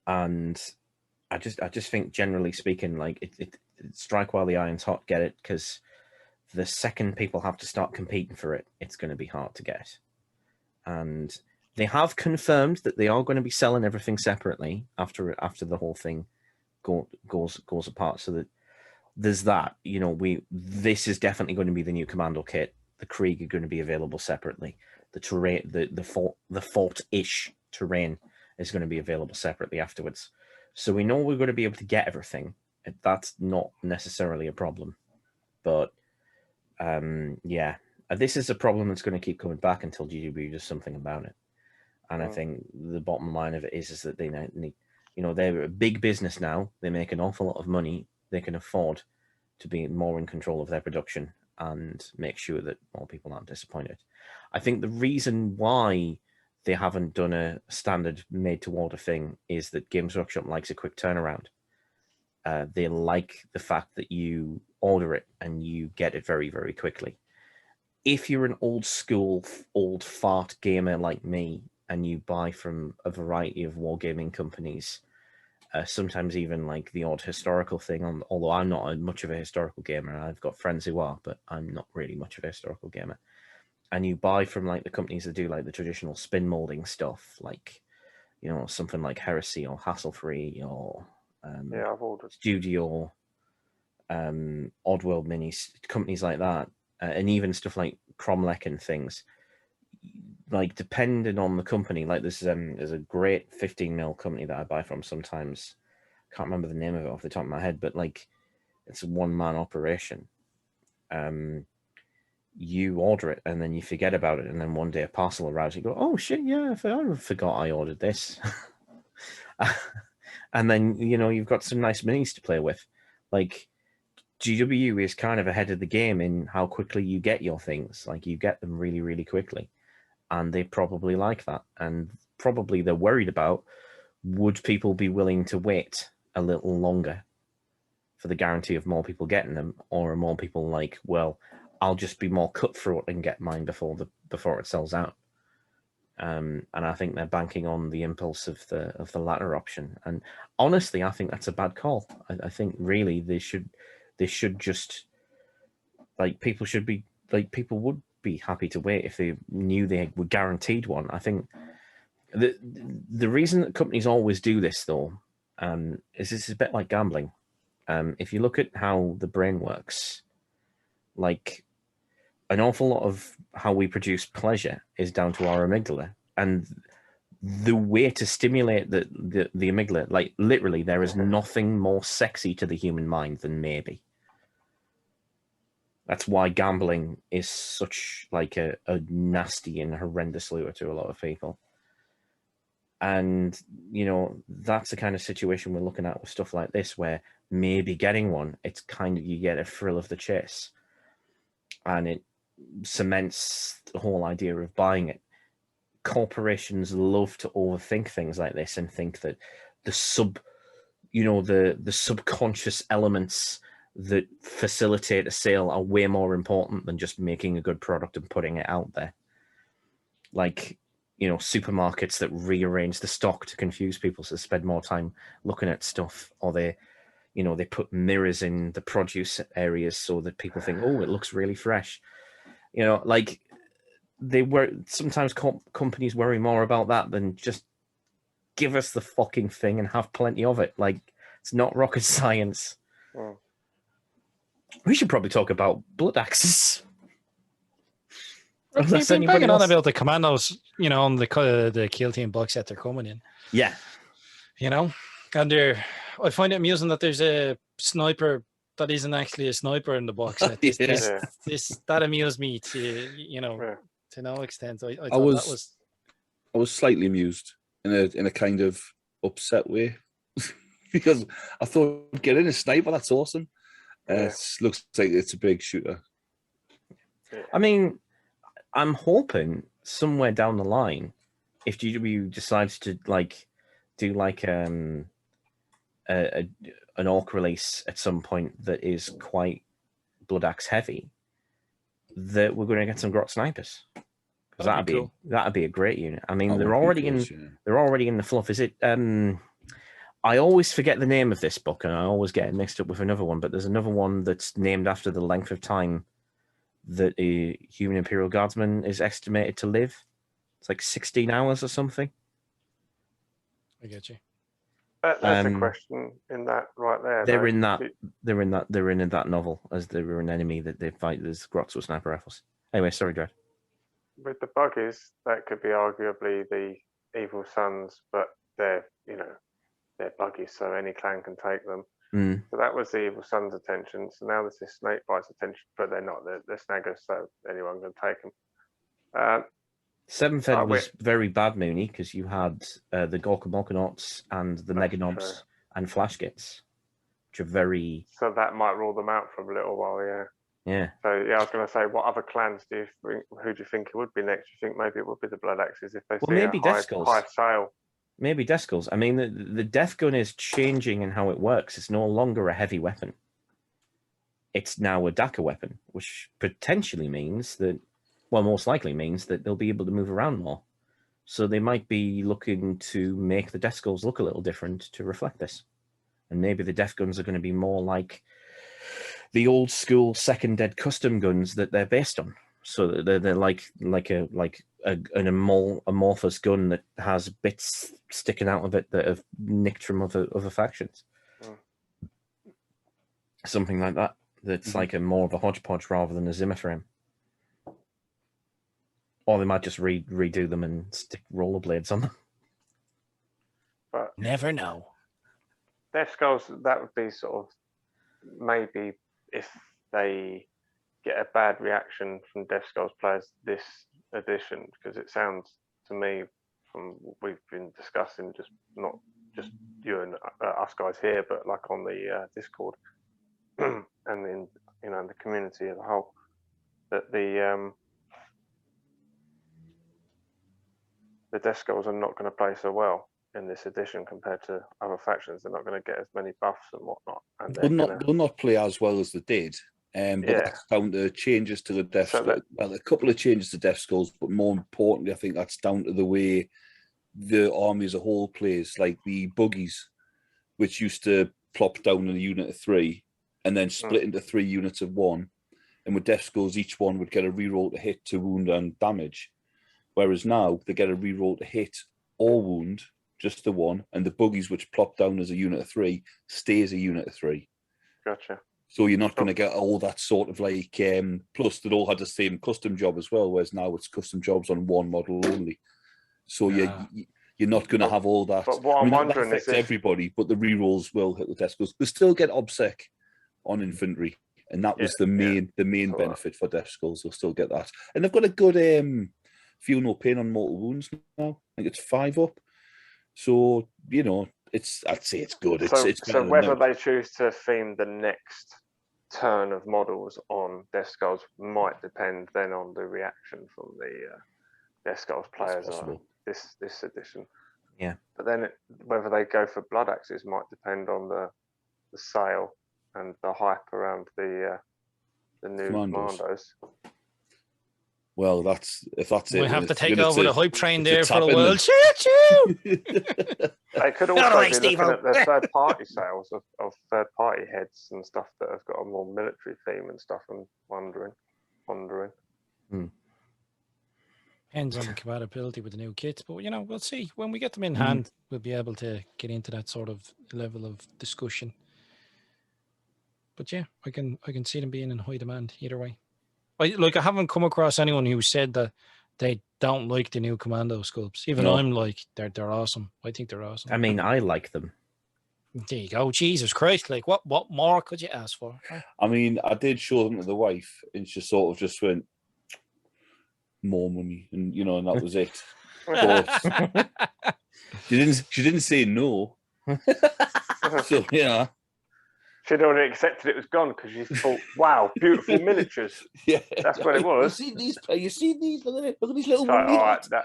I just think, generally speaking, like it strike while the iron's hot, get it, because the second people have to start competing for it, it's going to be hard to get. And they have confirmed that they are going to be selling everything separately after the whole thing goes apart. So that there's that. This is definitely going to be the new Commando kit. The Krieg are going to be available separately. The terrain, the fort-ish terrain is going to be available separately afterwards. So we know we're going to be able to get everything. That's not necessarily a problem, but this is a problem that's going to keep coming back until GW does something about it. And I think the bottom line of it is that they need, they're a big business now. They make an awful lot of money. They can afford to be more in control of their production and make sure that more people aren't disappointed. I think the reason why they haven't done a standard made-to-order thing is that Games Workshop likes a quick turnaround. They like the fact that you order it and you get it very, very quickly. If you're an old school, old fart gamer like me, and you buy from a variety of wargaming companies, sometimes even like the odd historical thing, although I'm not much of a historical gamer, I've got friends who are, but I'm not really much of a historical gamer. And you buy from like the companies that do like the traditional spin molding stuff, like you know, something like Heresy or Hassle Free or Yeah, I've ordered. Studio, Oddworld Minis, companies like that, and even stuff like Cromlech and things. Like, depending on the company, like there's a great 15mm company that I buy from sometimes. Can't remember the name of it off the top of my head, but like it's a one-man operation. You order it and then you forget about it, and then one day a parcel arrives. You go, "Oh shit, yeah, I forgot I ordered this." And then, you know, you've got some nice minis to play with. Like, GW is kind of ahead of the game in how quickly you get your things. Like, you get them really, really quickly, and they probably like that. And probably they're worried about, would people be willing to wait a little longer for the guarantee of more people getting them, or are more people like, well, I'll just be more cutthroat and get mine before it sells out. And I think they're banking on the impulse of the latter option. And honestly, I think that's a bad call. I think really they should just, like, people would be happy to wait if they knew they were guaranteed one. I think the reason that companies always do this, though, is this is a bit like gambling. If you look at how the brain works, like, an awful lot of how we produce pleasure is down to our amygdala, and the way to stimulate the amygdala, like, literally, there is nothing more sexy to the human mind than maybe. That's why gambling is such like a nasty and horrendous lure to a lot of people. And, you know, that's the kind of situation we're looking at with stuff like this, where maybe getting one, it's kind of, you get a thrill of the chase, and it cements the whole idea of buying it. Corporations love to overthink things like this and think that the subconscious elements that facilitate a sale are way more important than just making a good product and putting it out there. Like, you know, supermarkets that rearrange the stock to confuse people, so they spend more time looking at stuff, or they put mirrors in the produce areas so that people think, oh, it looks really fresh. You know, like, sometimes companies worry more about that than just give us the fucking thing and have plenty of it. Like, it's not rocket science. Oh. We should probably talk about Bloodaxes. We've been banging on about the Kommandos, you know, on the Kill Team box set they're coming in. Yeah. You know, and I find it amusing that there's a sniper that isn't actually a sniper in the box set. That amused me to, you know, to no extent. I was slightly amused in a kind of upset way because I thought, get in a sniper, that's awesome. It looks like it's a big shooter. I mean, I'm hoping somewhere down the line, if GW decides to do an Ork release at some point that is quite Bloodaxe heavy, that we're going to get some Grot snipers. Because that'd be a great unit. I mean, they're already in the fluff. Is it? I always forget the name of this book, and I always get it mixed up with another one. But there's another one that's named after the length of time that a human Imperial Guardsman is estimated to live. It's like 16 hours or something. I get you. There's a question in that right there. They're in that novel as they were an enemy that they fight as Grots with sniper rifles. Anyway, sorry, Dread. With the buggies, that could be arguably the Evil Sons, but they're buggies, so any clan can take them. So that was the Evil Sons' attention. So now there's this Snakebite's attention, but they're not. They're snaggers, so anyone can take them. Seventh Ed was very bad, Mooney, because you had the Gorkamorkanauts and the Meganobs and Flashgits, which are very... So that might rule them out for a little while, yeah. Yeah. So, I was going to say, what other clans who do you think it would be next? You think maybe it would be the Bloodaxes if they see a high sale? Maybe Death Skulls. I mean, the Death Gun is changing in how it works. It's no longer a heavy weapon. It's now a Daka weapon, which potentially means that, well, most likely means that they'll be able to move around more. So they might be looking to make the Death Skulls look a little different to reflect this. And maybe the Death Guns are going to be more like the old school Second Ed custom guns that they're based on. So they're like an amorphous gun that has bits sticking out of it that have nicked from other factions. Something like that. That's like a more of a hodgepodge rather than a Zimmer frame. Or they might just redo them and stick rollerblades on them. But Never know. Death Skulls, that would be sort of maybe if they get a bad reaction from Death Skulls players this edition, because it sounds to me from what we've been discussing, just not just you and us guys here, but like on the Discord and in the community as a whole, that the Death Skulls are not going to play so well in this edition compared to other factions. They're not going to get as many buffs and whatnot. And they'll not play as well as they did. But that's down to changes to the Death Skulls. Well, a couple of changes to Death Skulls, but more importantly, I think that's down to the way the army as a whole plays. Like the buggies, which used to plop down in a unit of 3 and then split into 3 units of 1. And with Death Skulls, each one would get a reroll to hit, to wound, and damage. Whereas now they get a reroll to hit or wound, just the 1, and the buggies, which plop down as a unit of 3, stays a unit of 3. Gotcha. So you're not going to get all that sort of like, plus they all had the same custom job as well, whereas now it's custom jobs on 1 model only. So you're not going to have all that. But what I'm wondering is everybody, but the rerolls will hit the Death Skulls. They still get obsec on infantry, and that was the main benefit for Death Skulls. They'll still get that, and they've got a good feel no pain on mortal wounds now. I think it's 5 up. So I'd say it's good. So whether they choose to theme the next turn of models on Death Skulls might depend then on the reaction from the Death Skulls players on this edition. Yeah. But then whether they go for Bloodaxes might depend on the sale and the hype around the new Kommandos. Well, if that's it, we have to take over the hype train there for a while. Choo choo! They could also be looking at the third-party sales of third-party heads and stuff that have got a more military theme and stuff. And wondering. Depends on the compatibility with the new kits, but we'll see when we get them in hand. We'll be able to get into that sort of level of discussion. But yeah, I can see them being in high demand either way. I haven't come across anyone who said that they don't like the new Commando sculpts. Even I'm like, they're awesome. I think they're awesome. I mean, I like them. There you go. Jesus Christ! Like, what more could you ask for? I mean, I did show them to the wife, and she sort of just went, "More money," and and that was it. But she didn't say no. So she'd already accepted it was gone because she thought, "Wow, beautiful miniatures." Yeah, that's what it was. You see these? Look at these little. So,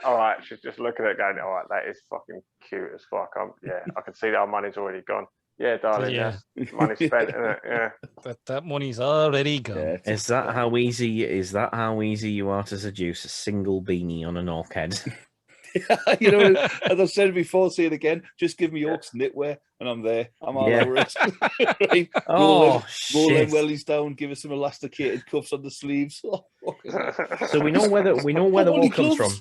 all right. She's just looking at it, going, "All right, that is fucking cute as fuck." I can see that our money's already gone. Yeah, darling. Yeah, money spent in it. Yeah, that money's already gone. Yeah, is that how easy you are to seduce a single beanie on an orc head? As I've said before, say it again. Just give me Orcs knitwear, and I'm there. I'm all over it. Right? Roll them wellies down. Give us some elasticated cuffs on the sleeves. So we know where the wool comes from.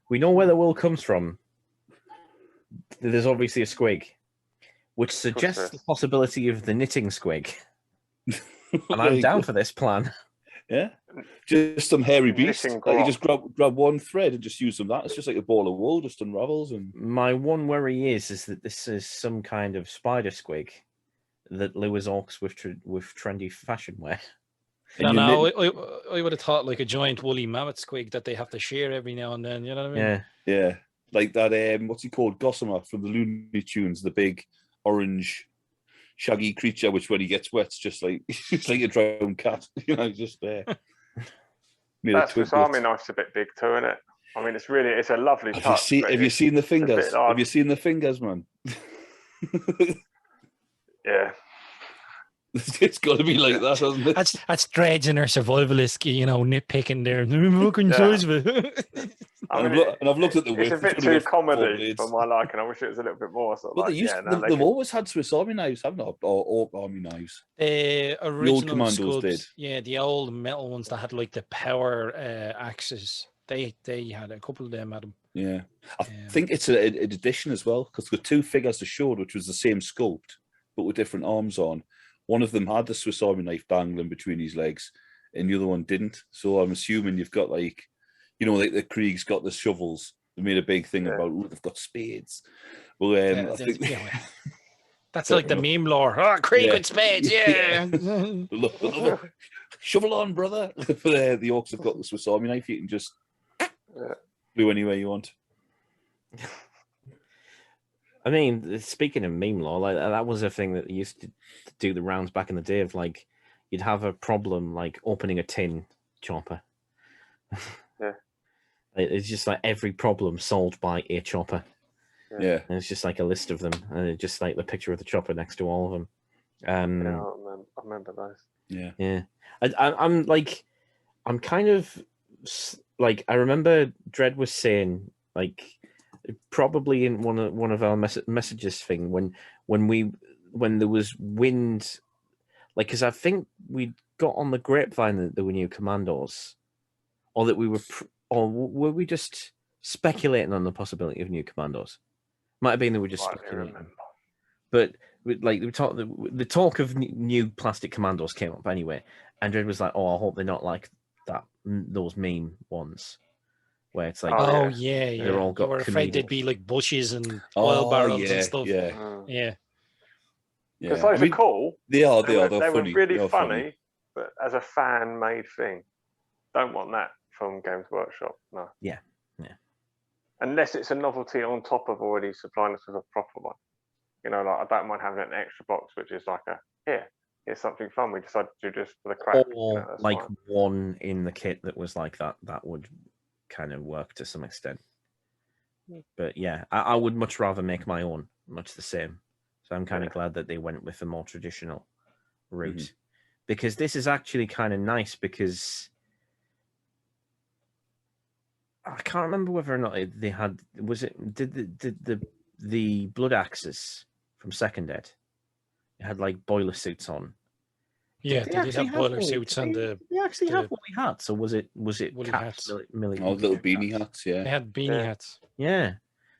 We know where the wool comes from. There's obviously a squig, which suggests the possibility of the knitting squig. And I'm down for this plan. Yeah, just some hairy beast. Like you just grab one thread and just use them. It's just like a ball of wool, just unravels. And my one worry is that this is some kind of spider squig that lures orcs with trendy fashion wear. No, I would have thought like a giant woolly mammoth squig that they have to shear every now and then. You know what I mean? Yeah, like that. What's he called? Gossamer from the Looney Tunes, the big orange shaggy creature, which when he gets wet, it's just like a drowned cat, just there. That's because army knife's a bit big too, isn't it? I mean, it's a lovely touch. Have you seen the fingers? Have you seen the fingers, man? Yeah. It's got to be like that, hasn't it? That's dreads in her survivalist, nitpicking there. Fucking size of it. I mean, and I've looked at the it's width. a bit it's only too got 4 comedy blades. for my liking. I wish it was a little bit more sort of But like, they used, yeah, no, they've always had Swiss Army knives, haven't they? Or Ork Army knives. Original Commandos sculpts, did. yeah, the old metal ones that had like the power axes. They had a couple of them at them. Yeah, I think it's an addition as well, because the 2 figures they showed, which was the same sculpt but with different arms on. One of them had the Swiss Army knife dangling between his legs, and the other one didn't. So I'm assuming you've got like, you know, like the Krieg's got the shovels. They made a big thing about, oh, they've got spades. Well, I think that's like the meme lore. Oh, Krieg with spades, yeah. Shovel on, brother. But the Orcs have got the Swiss Army knife. You can just do anywhere you want. I mean, speaking of meme lore, like that was a thing that used to do the rounds back in the day of like, you'd have a problem like opening a tin chopper. Yeah. It's just like every problem solved by a chopper. Yeah. And it's just like a list of them, and it's just like the picture of the chopper next to all of them. Yeah, I remember those. Yeah. Yeah. I'm kind of like, I remember Dredd was saying, like, probably in one of our messages thing when there was wind, like, because I think we got on the grapevine that there were new commandos, or that we were, or were we just speculating on the possibility of new commandos? Might have been that we just speculating. But like the talk of new plastic commandos came up anyway, and Dredd was like, "Oh, I hope they're not like that those meme ones." Where it's like, oh yeah, they're all got. You were afraid they'd be like bushes and Oh, oil barrels yeah, and stuff. yeah. Because those are cool. They are. They were funny. really They are funny, but as a fan-made thing, don't want that from Games Workshop. No. Yeah. Unless it's a novelty on top of already supplying us with a proper one. You know, like, I don't mind having an extra box, which is like here's something fun. We decided to do just for the crack. Or like fine. One in the kit that was like that. That would kind of work to some extent. But yeah, I would much rather make my own, much the same. So I'm kind of glad that they went with the more traditional route, because this is actually kind of nice, because I can't remember whether or not they had, did the Bloodaxes from Second Ed, it had like boiler suits on. Yeah, they did have boiler suits and they actually have woolly hats, or was it woolly caps? hats? Little beanie hats, yeah. They had beanie hats. Yeah.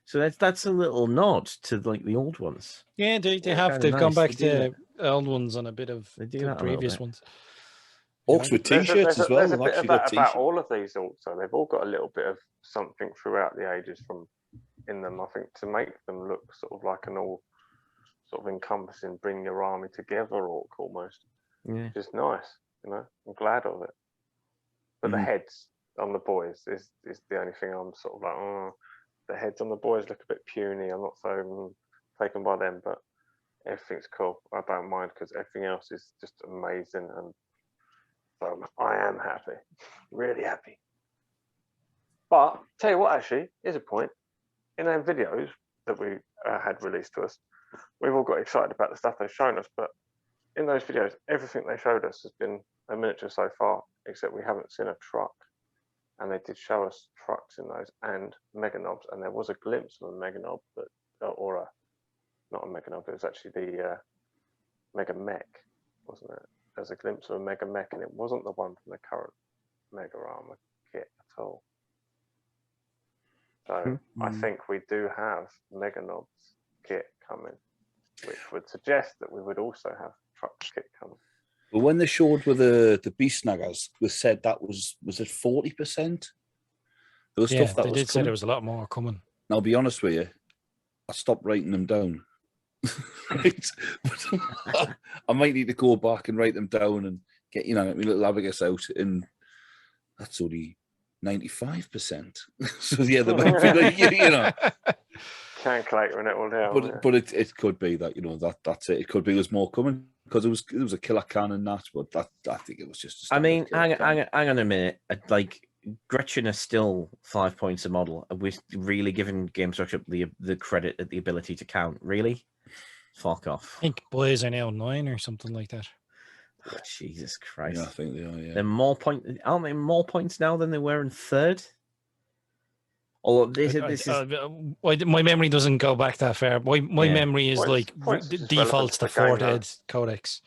So that's a little nod to like the old ones. Yeah, they've gone back to old ones on a bit of the previous ones. Orcs with t-shirts as well. There's a bit about all of these also. They've all got a little bit of something throughout the ages in them, I think, to make them look sort of like an all sort of encompassing, bring your army together Orc almost. Yeah. Which is nice, you know. I'm glad of it. But the heads on the boys is the only thing I'm sort of like, oh, the heads on the boys look a bit puny. I'm not so taken by them, but everything's cool. I don't mind, because everything else is just amazing, and so I am happy, really happy. But tell you what, actually, here's a point. In our videos that we had released to us, we've all got excited about the stuff they've shown us, but in those videos, everything they showed us has been a miniature so far, except we haven't seen a truck. And they did show us trucks in those and mega knobs, and there was a glimpse of a mega knob, but not a mega knob. It was actually the mega mech, wasn't it? There's a glimpse of a mega mech, and it wasn't the one from the current mega armor kit at all. So I think we do have mega knobs kit coming, which would suggest that we would also have truck kit coming. But when they showed with the beast snaggers, they said that was it 40%? There was stuff that they was did say there was a lot more coming. And I'll be honest with you, I stopped writing them down. Right? I might need to go back and write them down and get, my little abacus out, and that's only 95%. So yeah, there might be like, calculating it all down. But it could be that that's it. It could be there's more coming, because it was a killer cannon, that, but I think it was just. I mean, hang on a minute. Like, Gretchen is still 5 points a model. Are we really giving Games Workshop the credit at the ability to count? Really? Fuck off. I think boys are now 9 or something like that. Oh, Jesus Christ! Yeah, I think they are. Yeah, they're more aren't they more points now than they were in third? Although this is my memory doesn't go back that far. My memory is like defaults to Forted Codex.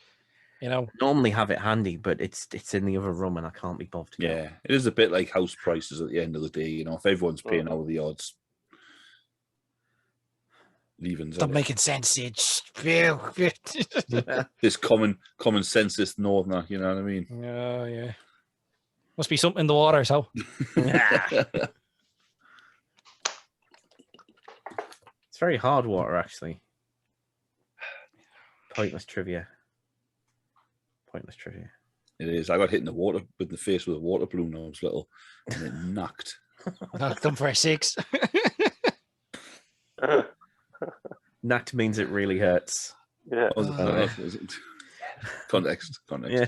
You know, normally have it handy, but it's in the other room and I can't be bothered to go. Yeah, it is a bit like house prices at the end of the day. You know, if everyone's paying over the odds, leaving. Stop making sense, Sid. This common sense northerner. You know what I mean? Oh yeah. Must be something in the water, so. It's very hard water, actually. Pointless trivia. It is. I got hit in the water with the face with a water balloon when I was little, and it knocked. Knocked them for a 6. Knocked means it really hurts. Yeah. Context. Yeah.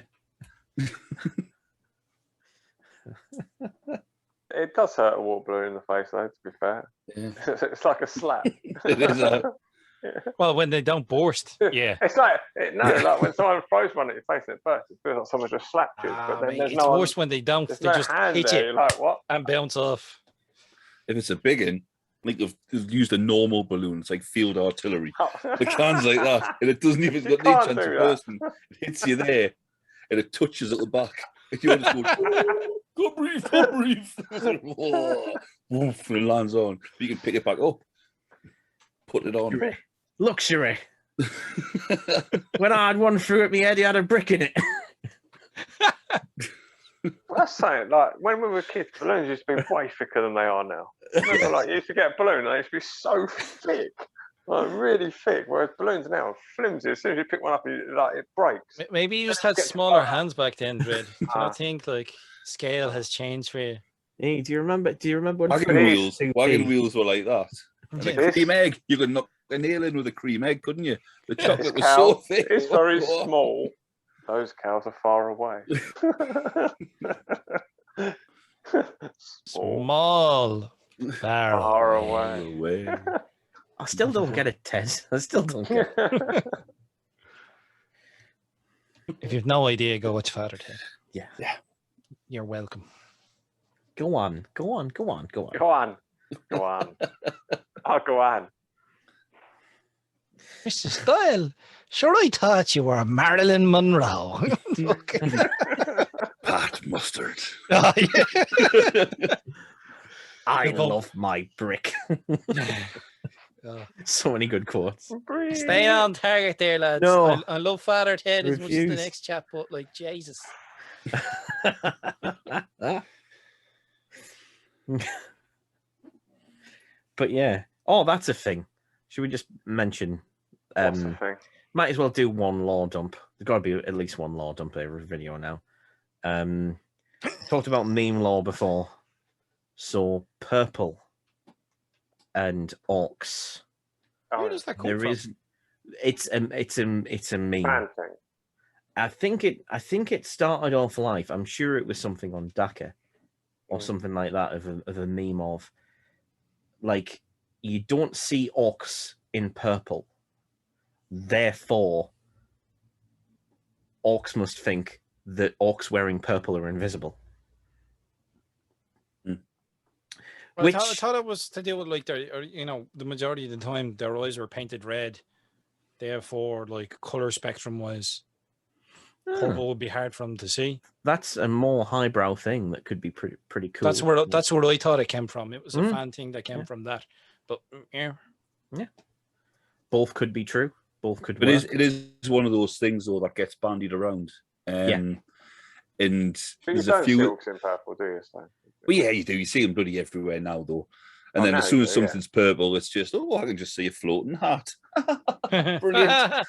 It does hurt a water balloon in the face, though, to be fair. Yeah. It's like a slap. It is. Well, when they don't burst, yeah. It's like like when someone throws one at your face and it bursts, it feels like someone just slapped you. But then there's it's worse when they don't. They just hit you. you Like, what? and bounce off. If it's a big one, like they've used a normal balloon, it's like field artillery. The can's like that, and it doesn't even got no chance of bursting. It hits you there, and it touches at the back. And you just go, go breathe. Woof, and it lands on. You can pick it back up, put it on. Luxury. When I had one through at me head, he had a brick in it. That's saying, like, when we were kids, balloons used to be way thicker than they are now. Remember, like, you used to get a balloon, they used to be so thick, like, really thick, whereas balloons now are flimsy. As soon as you pick one up, it breaks. Maybe you just had smaller hands back then, Dred. Do you not think, like, scale has changed for you? Hey, do you remember when wagon wheels were like that? And a cream egg, you could knock a nail in with a cream egg, couldn't you? The chocolate was so thick. It's very small. Those cows are far away. Small. Far away. I still don't get it, Ted. I still don't get it. If you've no idea, go watch Father Ted. Yeah. You're welcome. Go on. Go on. I'll go on. Mr. Style, sure I thought you were a Marilyn Monroe. Pat Mustard. Oh, yeah. I love my brick. So many good quotes. Stay on target there, lads. No. I love Father Ted as much as the next chap, but like Jesus. But yeah. Oh, that's a thing. Should we just mention? What's the thing? Might as well do one lore dump. There's got to be at least one lore dump every video now. Talked about meme lore before. So purple and orcs. Oh, Where does that come from? It's a meme. Man thing. I think it started off life. I'm sure it was something on Daka or something like that of a meme of like you don't see orcs in purple. Therefore, orcs must think that orcs wearing purple are invisible. Well, I thought it was to do with like the majority of the time their eyes were painted red. Therefore, like color spectrum wise, purple would be hard for them to see. That's a more highbrow thing that could be pretty cool. That's where I thought it came from. It was a fan thing that came from that. But yeah, both could be true. Both could. But it is one of those things though that gets bandied around. And there's a few silks in purple, do you? So. Well, yeah, you do. You see them bloody everywhere now, though. And then as soon as something's purple, it's just, I can just see a floating hat. Brilliant.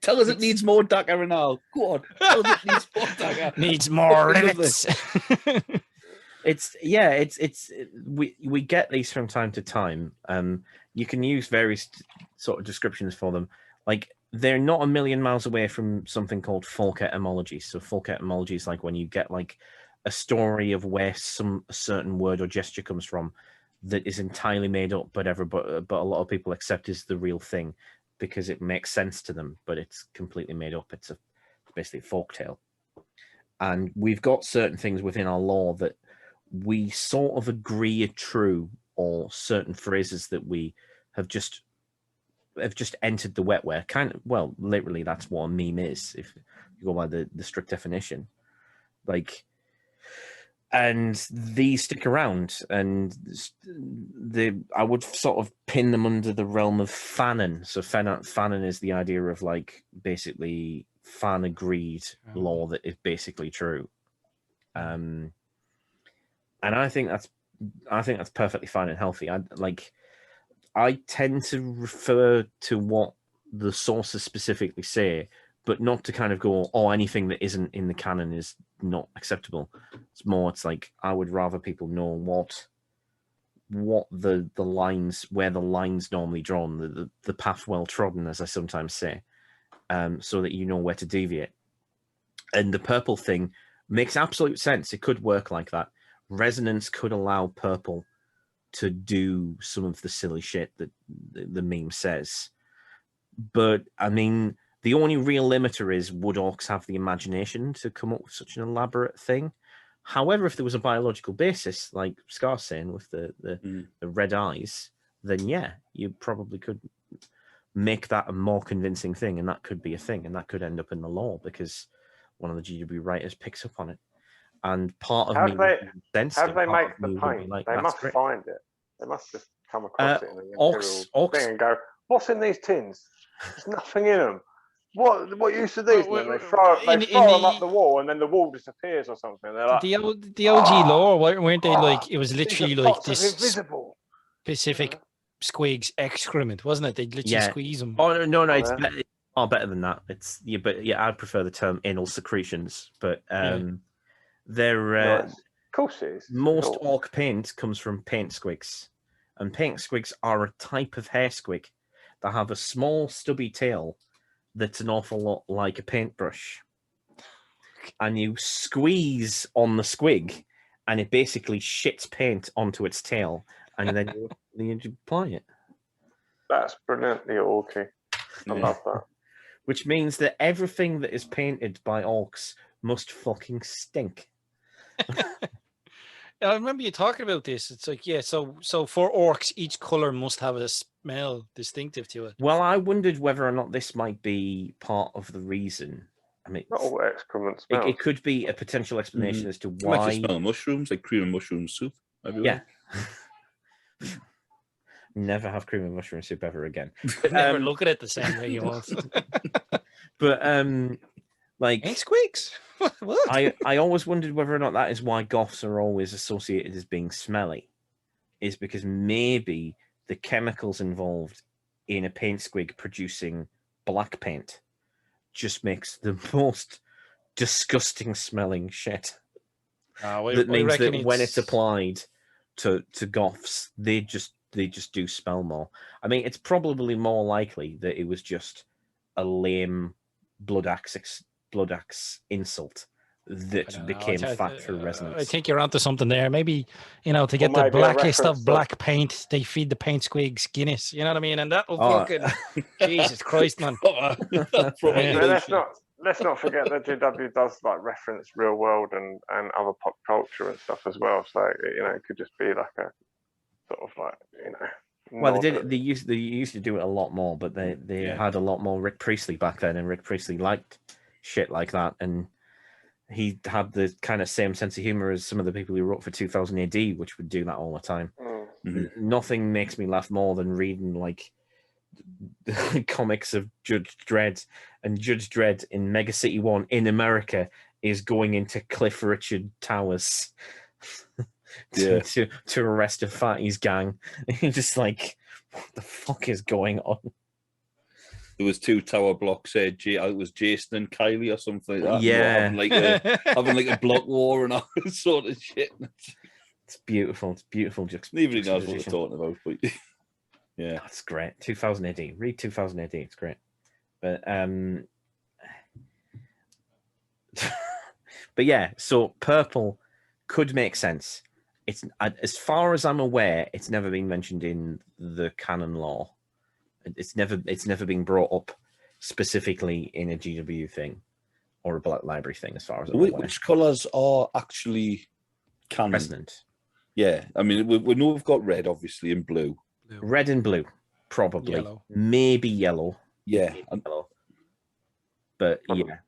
Tell us it needs more Daka Renal. Go on. Tell us it needs more Daka. Needs more rivets. We get these from time to time. You can use various sort of descriptions for them. Like, they're not a million miles away from something called folk etymology. So folk etymology is like when you get like a story of where a certain word or gesture comes from that is entirely made up, but a lot of people accept is the real thing because it makes sense to them, but it's completely made up. It's basically a folk tale. And we've got certain things within our lore that we sort of agree are true, or certain phrases that we have just entered the wetware. Kind of, well, literally, that's what a meme is, if you go by the strict definition. Like, and these stick around, and I would sort of pin them under the realm of fanon. So fanon is the idea of like basically fan agreed law that is basically true. And I think that's perfectly fine and healthy. I tend to refer to what the sources specifically say, but not to kind of go, oh, anything that isn't in the canon is not acceptable. It's like I would rather people know what the lines, where the lines normally drawn, the path well trodden, as I sometimes say, so that you know where to deviate. And the purple thing makes absolute sense. It could work like that. Resonance could allow purple to do some of the silly shit that the meme says. But, I mean, the only real limiter is, would orcs have the imagination to come up with such an elaborate thing? However, if there was a biological basis, like Scar's saying, with the red eyes, then yeah, you probably could make that a more convincing thing, and that could be a thing, and that could end up in the lore, because one of the GW writers picks up on it. And part of How me... do they make the paint? Like, they must great. find it. They must just come across it in the orcs thing and go, what's in these tins? There's nothing in them. What use are these? And they throw them up the wall, and then the wall disappears or something. They're like, the OG lore, weren't they like? It was literally like this invisible specific squig's excrement, wasn't it? They'd literally squeeze them. Oh no, it's better than that. It's but I prefer the term anal secretions. But they're of course it is. Most orc paint comes from paint squigs, and paint squigs are a type of hair squig that have a small stubby tail that's an awful lot like a paintbrush, and you squeeze on the squig, and it basically shits paint onto its tail, and then you apply it. That's brilliantly orky. I love that. Which means that everything that is painted by orcs must fucking stink. I remember you talking about this. It's like, so for orcs, each color must have a smell distinctive to it. Well, I wondered whether or not this might be part of the reason. I mean, not all excrement smells. It could be a potential explanation as to why. Might just smell mushrooms, like cream and mushroom soup. Everywhere. Yeah. Never have cream and mushroom soup ever again. Never look at it the same way you want. But like ain't squeaks. What? I always wondered whether or not that is why goths are always associated as being smelly, is because maybe the chemicals involved in a paint squig producing black paint just makes the most disgusting smelling shit. That means that when it's applied to goths, they just do smell more. I mean, it's probably more likely that it was just a lame Bloodaxe insult that became factory resonance. I think you're onto something there. Maybe, to get the blackest of black paint, they feed the paint squigs Guinness. You know what I mean? And that will fucking Jesus Christ, man. Let's not forget that GW does like reference real world and other pop culture and stuff as well. So it could just be like a sort of like Well, they used to do it a lot more, but they had a lot more Rick Priestley back then, and Rick Priestley liked shit like that, and he had the kind of same sense of humor as some of the people who wrote for 2000 AD, which would do that all the time. Mm-hmm. Nothing makes me laugh more than reading like comics of Judge Dredd, and Judge Dredd in Mega City 1 in America is going into Cliff Richard Towers to arrest a fatties gang. You're just like, what the fuck is going on? There was 2 tower blocks. It was Jason and Kylie or something like that. Yeah, having like a block war and all that sort of shit. It's beautiful. It's beautiful. Nobody knows what we're talking about, but yeah, that's great. 2000 AD. Read 2000 AD. It's great. But but yeah. So purple could make sense. It's, as far as I'm aware, it's never been mentioned in the canon lore. It's never been brought up specifically in a GW thing or a Black Library thing, as far as I'm aware. Which colours are actually canon. Resonant. Yeah, I mean, we know we've got red, obviously, and blue. Red and blue, probably. Yellow. Maybe yellow. Yeah. Maybe yellow. But Probably. yeah.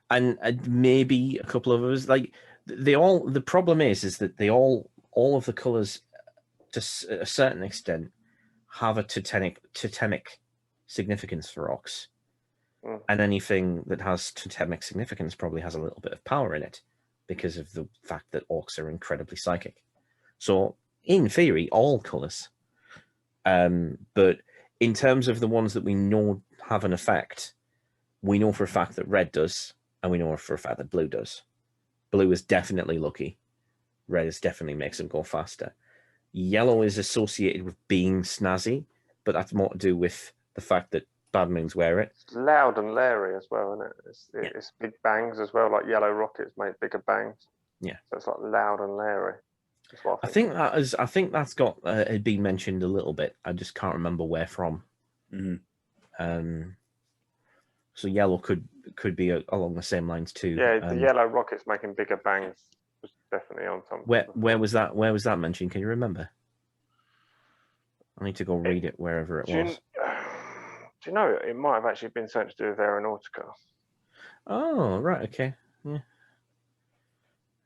And maybe a couple of others. Like the problem is that they all of the colors, to a certain extent, have a totemic significance for orcs. And anything that has totemic significance probably has a little bit of power in it because of the fact that orcs are incredibly psychic. So, in theory, all colors. But in terms of the ones that we know have an effect, we know for a fact that red does, and we know for a fact that blue does. Blue is definitely lucky. Red is definitely makes them go faster. Yellow is associated with being snazzy, but that's more to do with the fact that bad moons wear it. It's loud and leery as well, isn't it? It's big bangs as well, like yellow rockets make bigger bangs. Yeah. So it's like loud and leery. That's what I think that's got had been mentioned a little bit. I just can't remember where from. So yellow could be along the same lines too. Yeah, the yellow rockets making bigger bangs was definitely on something. Where was that? Where was that mentioned? Can you remember? I need to go read it wherever it was. Do you know it might have actually been something to do with Aeronautica? Oh, right, okay,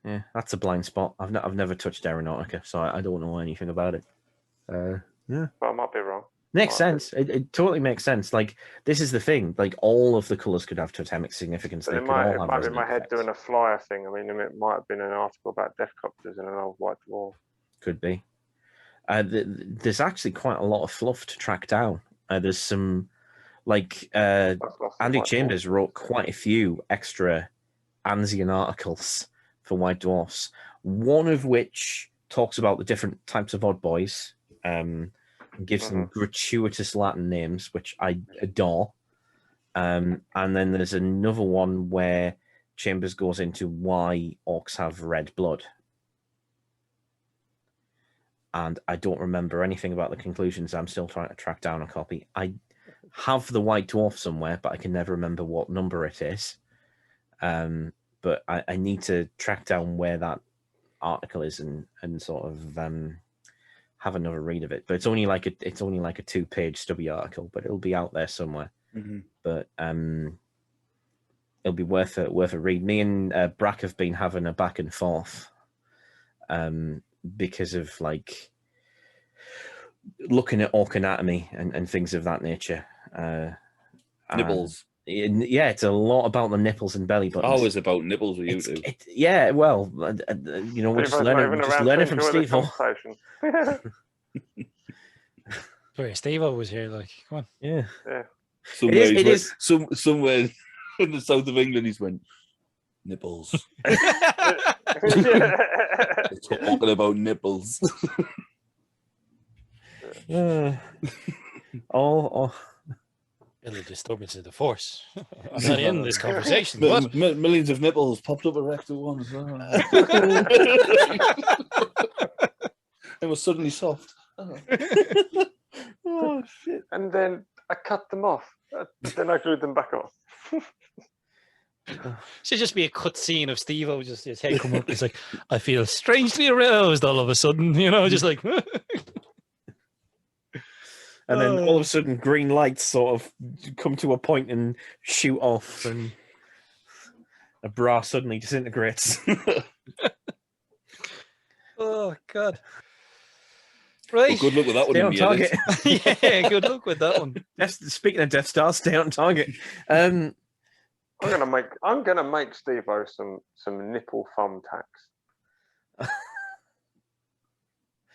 yeah. That's a blind spot. I've never touched Aeronautica, so I don't know anything about it. Yeah, but I might be wrong. Makes sense. It totally makes sense. Like, this is the thing. Like, all of the colors could have totemic significance. But it might be in my head doing a flyer thing. I mean, it might have been an article about Deathcopters in an old white dwarf. Could be. There's actually quite a lot of fluff to track down. There's some, like, Andy Chambers wrote quite a few extra Anzian articles for White Dwarfs, one of which talks about the different types of odd boys, and gives them gratuitous Latin names, which I adore. And then there's another one where Chambers goes into why orcs have red blood. And I don't remember anything about the conclusions. I'm still trying to track down a copy. I have the White Dwarf somewhere, but I can never remember what number it is. But I need to track down where that article is and sort of have another read of it. But it's only like a 2-page stubby article, but it'll be out there somewhere. But it'll be worth a read. Me and Brack have been having a back and forth because of like looking at orc anatomy and things of that nature. Nibbles. Yeah, it's a lot about the nipples and belly buttons. Always about nipples with you two. Yeah, well, we're just learning from Steve. Sorry, Steve was here. Like, come on. Yeah. Somewhere in the south of England, he's went nipples. Talking about nipples. A little disturbance of the force. I'm not in this conversation. Millions of nipples popped up erect at once. It was suddenly soft. Oh shit! And then I cut them off. Then I glued them back on. Should just be a cut scene of Steve-O, just his head come up. It's like, I feel strangely aroused all of a sudden, just like. And then all of a sudden, green lights sort of come to a point and shoot off, and a bra suddenly disintegrates. Oh, God. Right. Well, good luck with that one. Stay on target. Yeah, good luck with that one. Speaking of Death Star, stay on target. I'm gonna make Steve-O some nipple thumbtacks.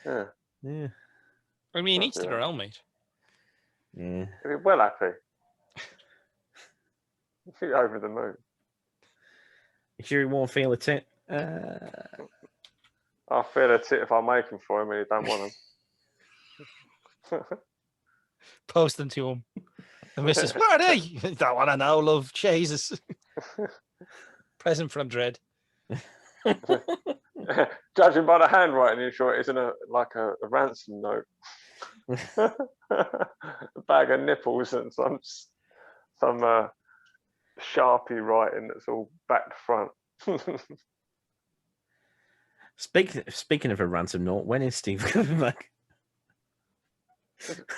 Yeah. I mean, each to their own, mate. Yeah. He'll be well happy. He'll be over the moon. You sure he won't feel a tit? I'll feel a tit if I make him for him and he don't want them. Post them to him. The missus, where are they? Don't want to know, love. Jesus. Present from Dread. Judging by the handwriting, you're sure it isn't a ransom note. A bag of nipples and some Sharpie writing that's all back to front. Speaking of a ransom note, when is Steve coming back?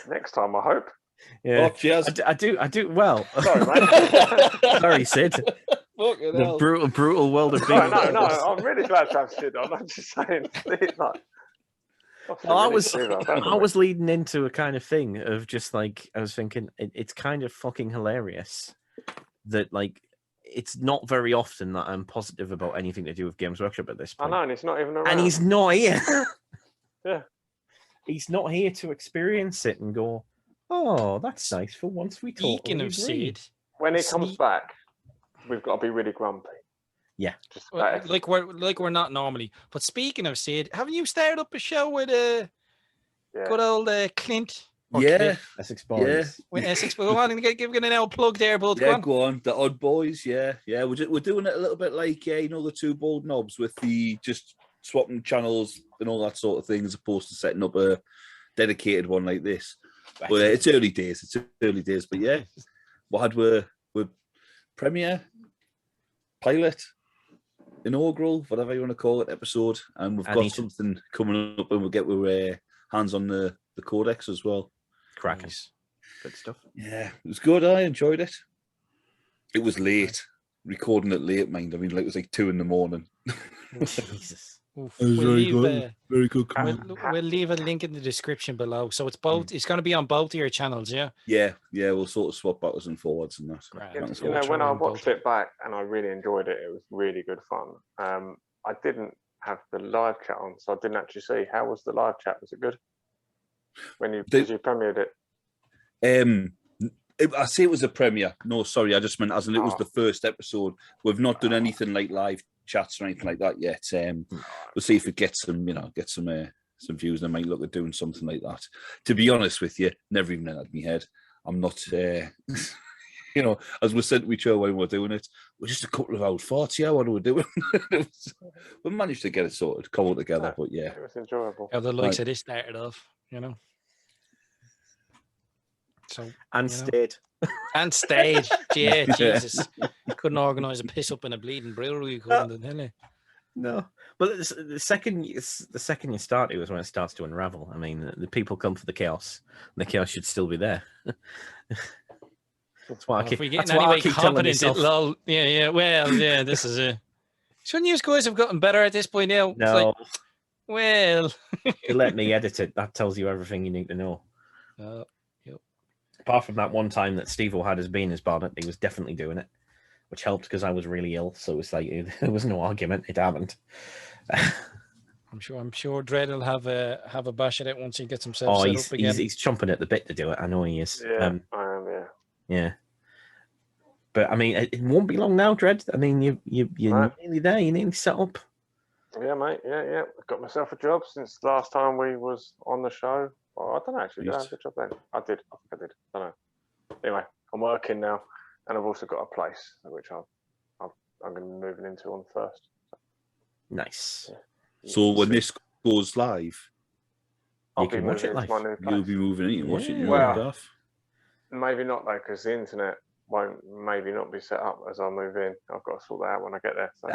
Next time, I hope. Yeah, Oh, cheers. I do. Well, Sorry, mate. sorry, Sid. Fucking The hell. brutal world of No, being. no, I'm really glad to have Sid on. I'm just saying, Steve, like, Well, I was leading into a kind of thing of just like I was thinking it's kind of fucking hilarious that like it's not very often that I'm positive about anything to do with Games Workshop at this I point. know, and he's not even around. And he's not here. Yeah. He's not here to experience it and go, oh, that's nice for once we talk. Speaking of Sid, When he comes back, we've got to be really grumpy. Yeah. Just like we're not normally. But speaking of Sid, haven't you started up a show with good old Clint? Yeah. Essex Boys. With Essex. Go on and give an L plug there, bud. Yeah, go on. The Odd Boys, yeah. We're doing it a little bit like the two bald knobs with the just swapping channels and all that sort of thing, as opposed to setting up a dedicated one like this. But it's early days. But yeah, we're premiere, pilot, inaugural, whatever you want to call it, episode, and we've got something coming up, and we'll get with hands on the codex as well. Cracking. Good stuff. Yeah, it was good. I enjoyed it. It was late, recording it late, mind. I mean, like, it was like 2 a.m. Jesus. Oof. It was very good. We'll leave a link in the description below. So it's both. It's going to be on both of your channels, yeah. Yeah. We'll sort of swap backwards and forwards and that. Right. You know, when I watched it back and I really enjoyed it, it was really good fun. I didn't have the live chat on, so I didn't actually see. How was the live chat? Was it good? When you premiered it? I say it was a premiere. No, sorry, I just meant as in it was the first episode. We've not done anything like live chats or anything like that yet. We'll see if it gets some views. And I might look at doing something like that. To be honest with you, never even entered my head. I'm not, as we said to each other when we're doing it, we're just a couple of old farts. Yeah, what are we doing? We managed to get it sorted, cobbled together. But yeah, it was enjoyable. How the likes of this started off, So stayed. And stage. Yeah, Jesus. You couldn't organise a piss up in a bleeding brewery, couldn't it? No. But the second you start, it was when it starts to unravel. I mean, the people come for the chaos. And the chaos should still be there. That's why I keep telling myself. This is it. Shouldn't you guys have gotten better at this point now? No. Well. You let me edit it. That tells you everything you need to know. Yep. Apart from that one time that Steve-O had his beaners barred, he was definitely doing it, which helped because I was really ill. So it was like there was no argument. It happened. I'm sure Dredd will have a bash at it once he gets himself set up again. He's chomping at the bit to do it. I know he is. Yeah, I am. Yeah. Yeah. But I mean, it won't be long now, Dredd. I mean, you're nearly there. You're nearly set up. Yeah, mate. Yeah. I've got myself a job since the last time we was on the show. Well, I don't know, actually. Did I have a job then? I did. I think I did. I don't know. Anyway, I'm working now, and I've also got a place which I'm going to be moving into on the 1st. Nice. Yeah. So when this goes live, I'll be moving into my new place. You'll be moving in. You watch it. Well, maybe not though, because the internet won't maybe not be set up as I move in. I've got to sort that out when I get there. So.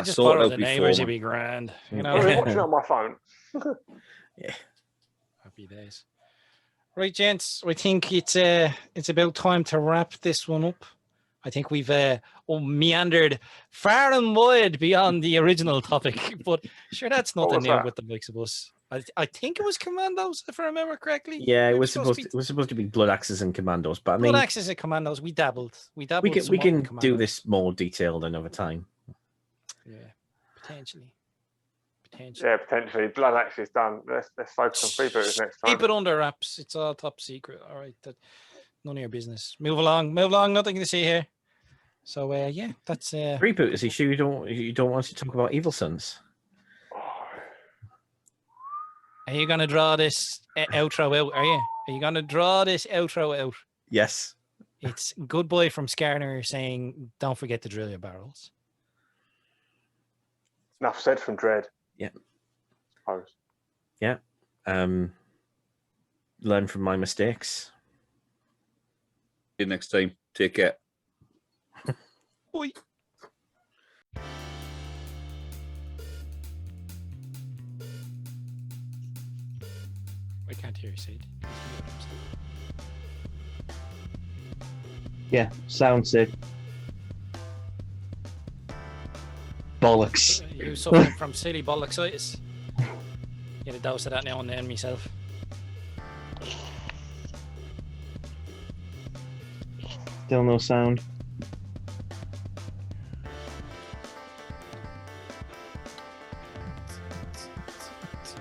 Just borrow the neighbours, it'd be grand. I'll watch it on my phone. Yeah. Happy days. Right, gents. I think it's about time to wrap this one up. I think we've meandered far and wide beyond the original topic, but sure, that's nothing new with the likes of us. I think it was Kommandos, if I remember correctly. Yeah, it was supposed to be Bloodaxes and Kommandos, but I mean, Bloodaxes and Kommandos. We dabbled. We can do this more detailed another time. Yeah, potentially. Yeah, potentially. Bloodaxe is done. Let's focus on freebooters next time. Keep it under wraps. It's all top secret. All right, none of your business. Move along. Nothing to see here. So yeah, that's freebooters. You sure you don't want to talk about Evil Sons? Are you gonna draw this outro out? Are you gonna draw this outro out? Yes. It's Goodboy from Skarner saying, "Don't forget to drill your barrels." Enough said from Dredd. Yeah. Yeah. Learn from my mistakes. See you next time. Take care. Bye. I can't hear you, Sid. Yeah, sound Sid. Bollocks. You suffering from silly bolloxitis? Get a dose of that now and then myself. Still no sound.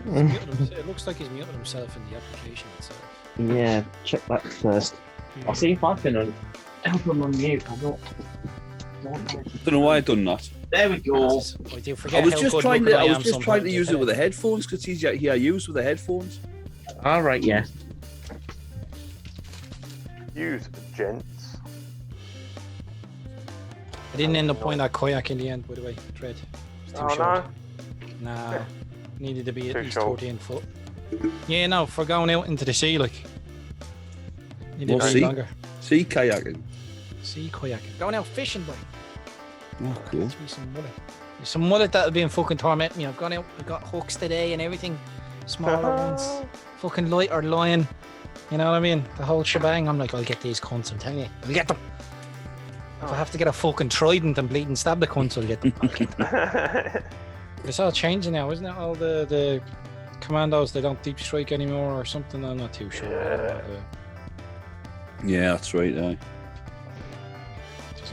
It looks like he's muted himself in the application itself. Yeah, check that first. I'll see if I can help him unmute. I don't. Don't know why I've done that. There we go. I do I forget was how just good trying looking to. I was am just trying to sometimes, use it isn't with the headphones because it's easier to use with the headphones. All right, yeah. Use gents. I didn't end up putting that kayak in the end, by the way. Dread. It's too Oh short. no. Nah. Needed to be at Too least short. 14 foot. Yeah, no, for going out into the sea, like. Needed Well, to be sea? longer. Sea kayaking. Sea kayaking. Going out fishing, boy. Oh, cool. There's some mullet. There's some mullet that'll be in fucking torment me. I've gone out, I've got hooks today and everything. Smaller ones. Fucking lighter line. You know what I mean? The whole shebang. I'm like, I'll get these cunts, I'm telling you. I'll get them. If I have to get a fucking trident and bleed and stab the cunts, I'll get them. I'll get them. It's all changing now, isn't it? All the commandos, they don't deep strike anymore or something. I'm not too sure. Yeah, that's right. There's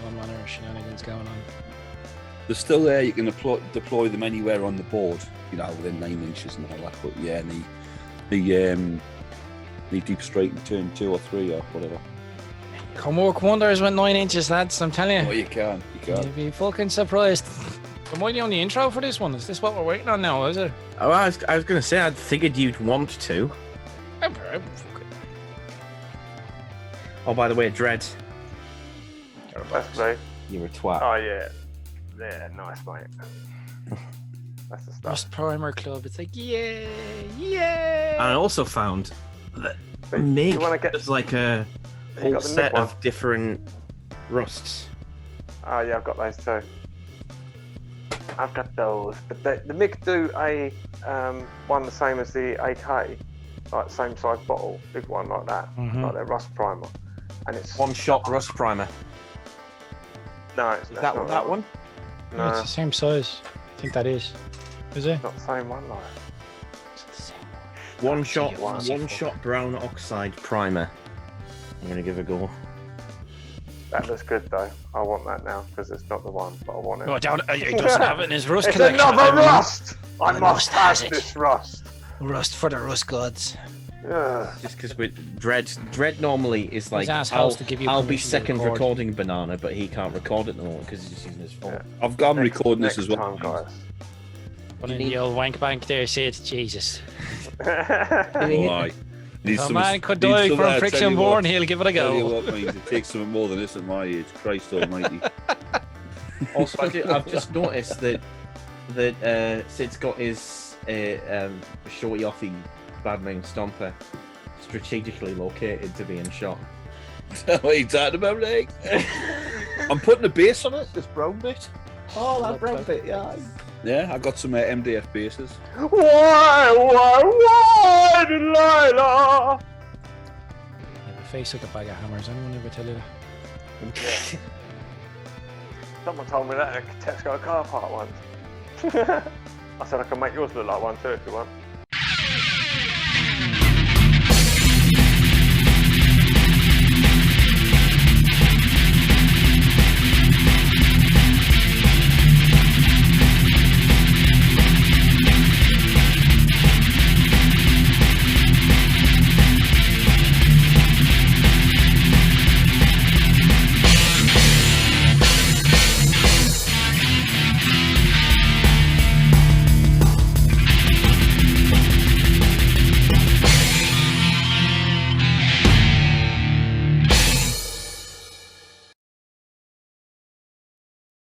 all manner of shenanigans going on. They're still there. You can deploy them anywhere on the board. You know, within 9 inches and all that. But yeah, the deep strike in turn 2 or 3 or whatever. Come work wonders with 9 inches, lads. I'm telling Oh, you. you can. You'd be fucking surprised. Am I the only intro for this one? Is this what we're waiting on now, is it? Oh, I was going to say, I figured you'd want to. I'm fucking... Oh, by the way, Dread, That's me. you're a twat. Oh yeah. Yeah, nice mate. That's the stuff. Rust Primer Club. It's like, yeah, yeah. And I also found that But Mig you wanna get- there's like a You whole got the set Mig of different rusts. Oh yeah, I've got those too. I've got those, but the MiG do a one the same as the AK, like same size bottle, big one like that, like their rust primer, and it's One-shot rust primer. no, it's Is that not that one? Yeah, it's No, the same size. I think that is. Is it? not the same one. Like It's the same one. One-shot brown oxide primer. I'm gonna give it a go. that looks good though. I want that now because it's not the one, but I want it. No, I doubt it. He doesn't have it in his rust It's collection. another rust. I I must must have have it. this rust. Rust for the rust gods. Ugh. Just because with Dread normally is like ass house to give you I'll be permission to second record. recording banana, but he can't record it no more because he's just using his phone. Yeah. I'm recording Next this as well. time, guys. Put in the old wank bank there, Sid. Jesus. Oh, aye. Need If a some- man could need die some- from I tell friction you born, what, he'll give it a Tell you go. what, mate, it takes something more than this at my age. Christ almighty. Also, I've just noticed that Sid's got his shorty offy badman stomper strategically located to be in shot. What are you talking about, Nick? I'm putting a base on it, this brown bit. Oh, that brown bit, yeah. Yeah, I got some MDF bases. Why, Delilah? You have a face like a bag of hammers. Anyone ever tell you that? Someone told me that at a Tesco car park once. I said I can make yours look like one too if you want.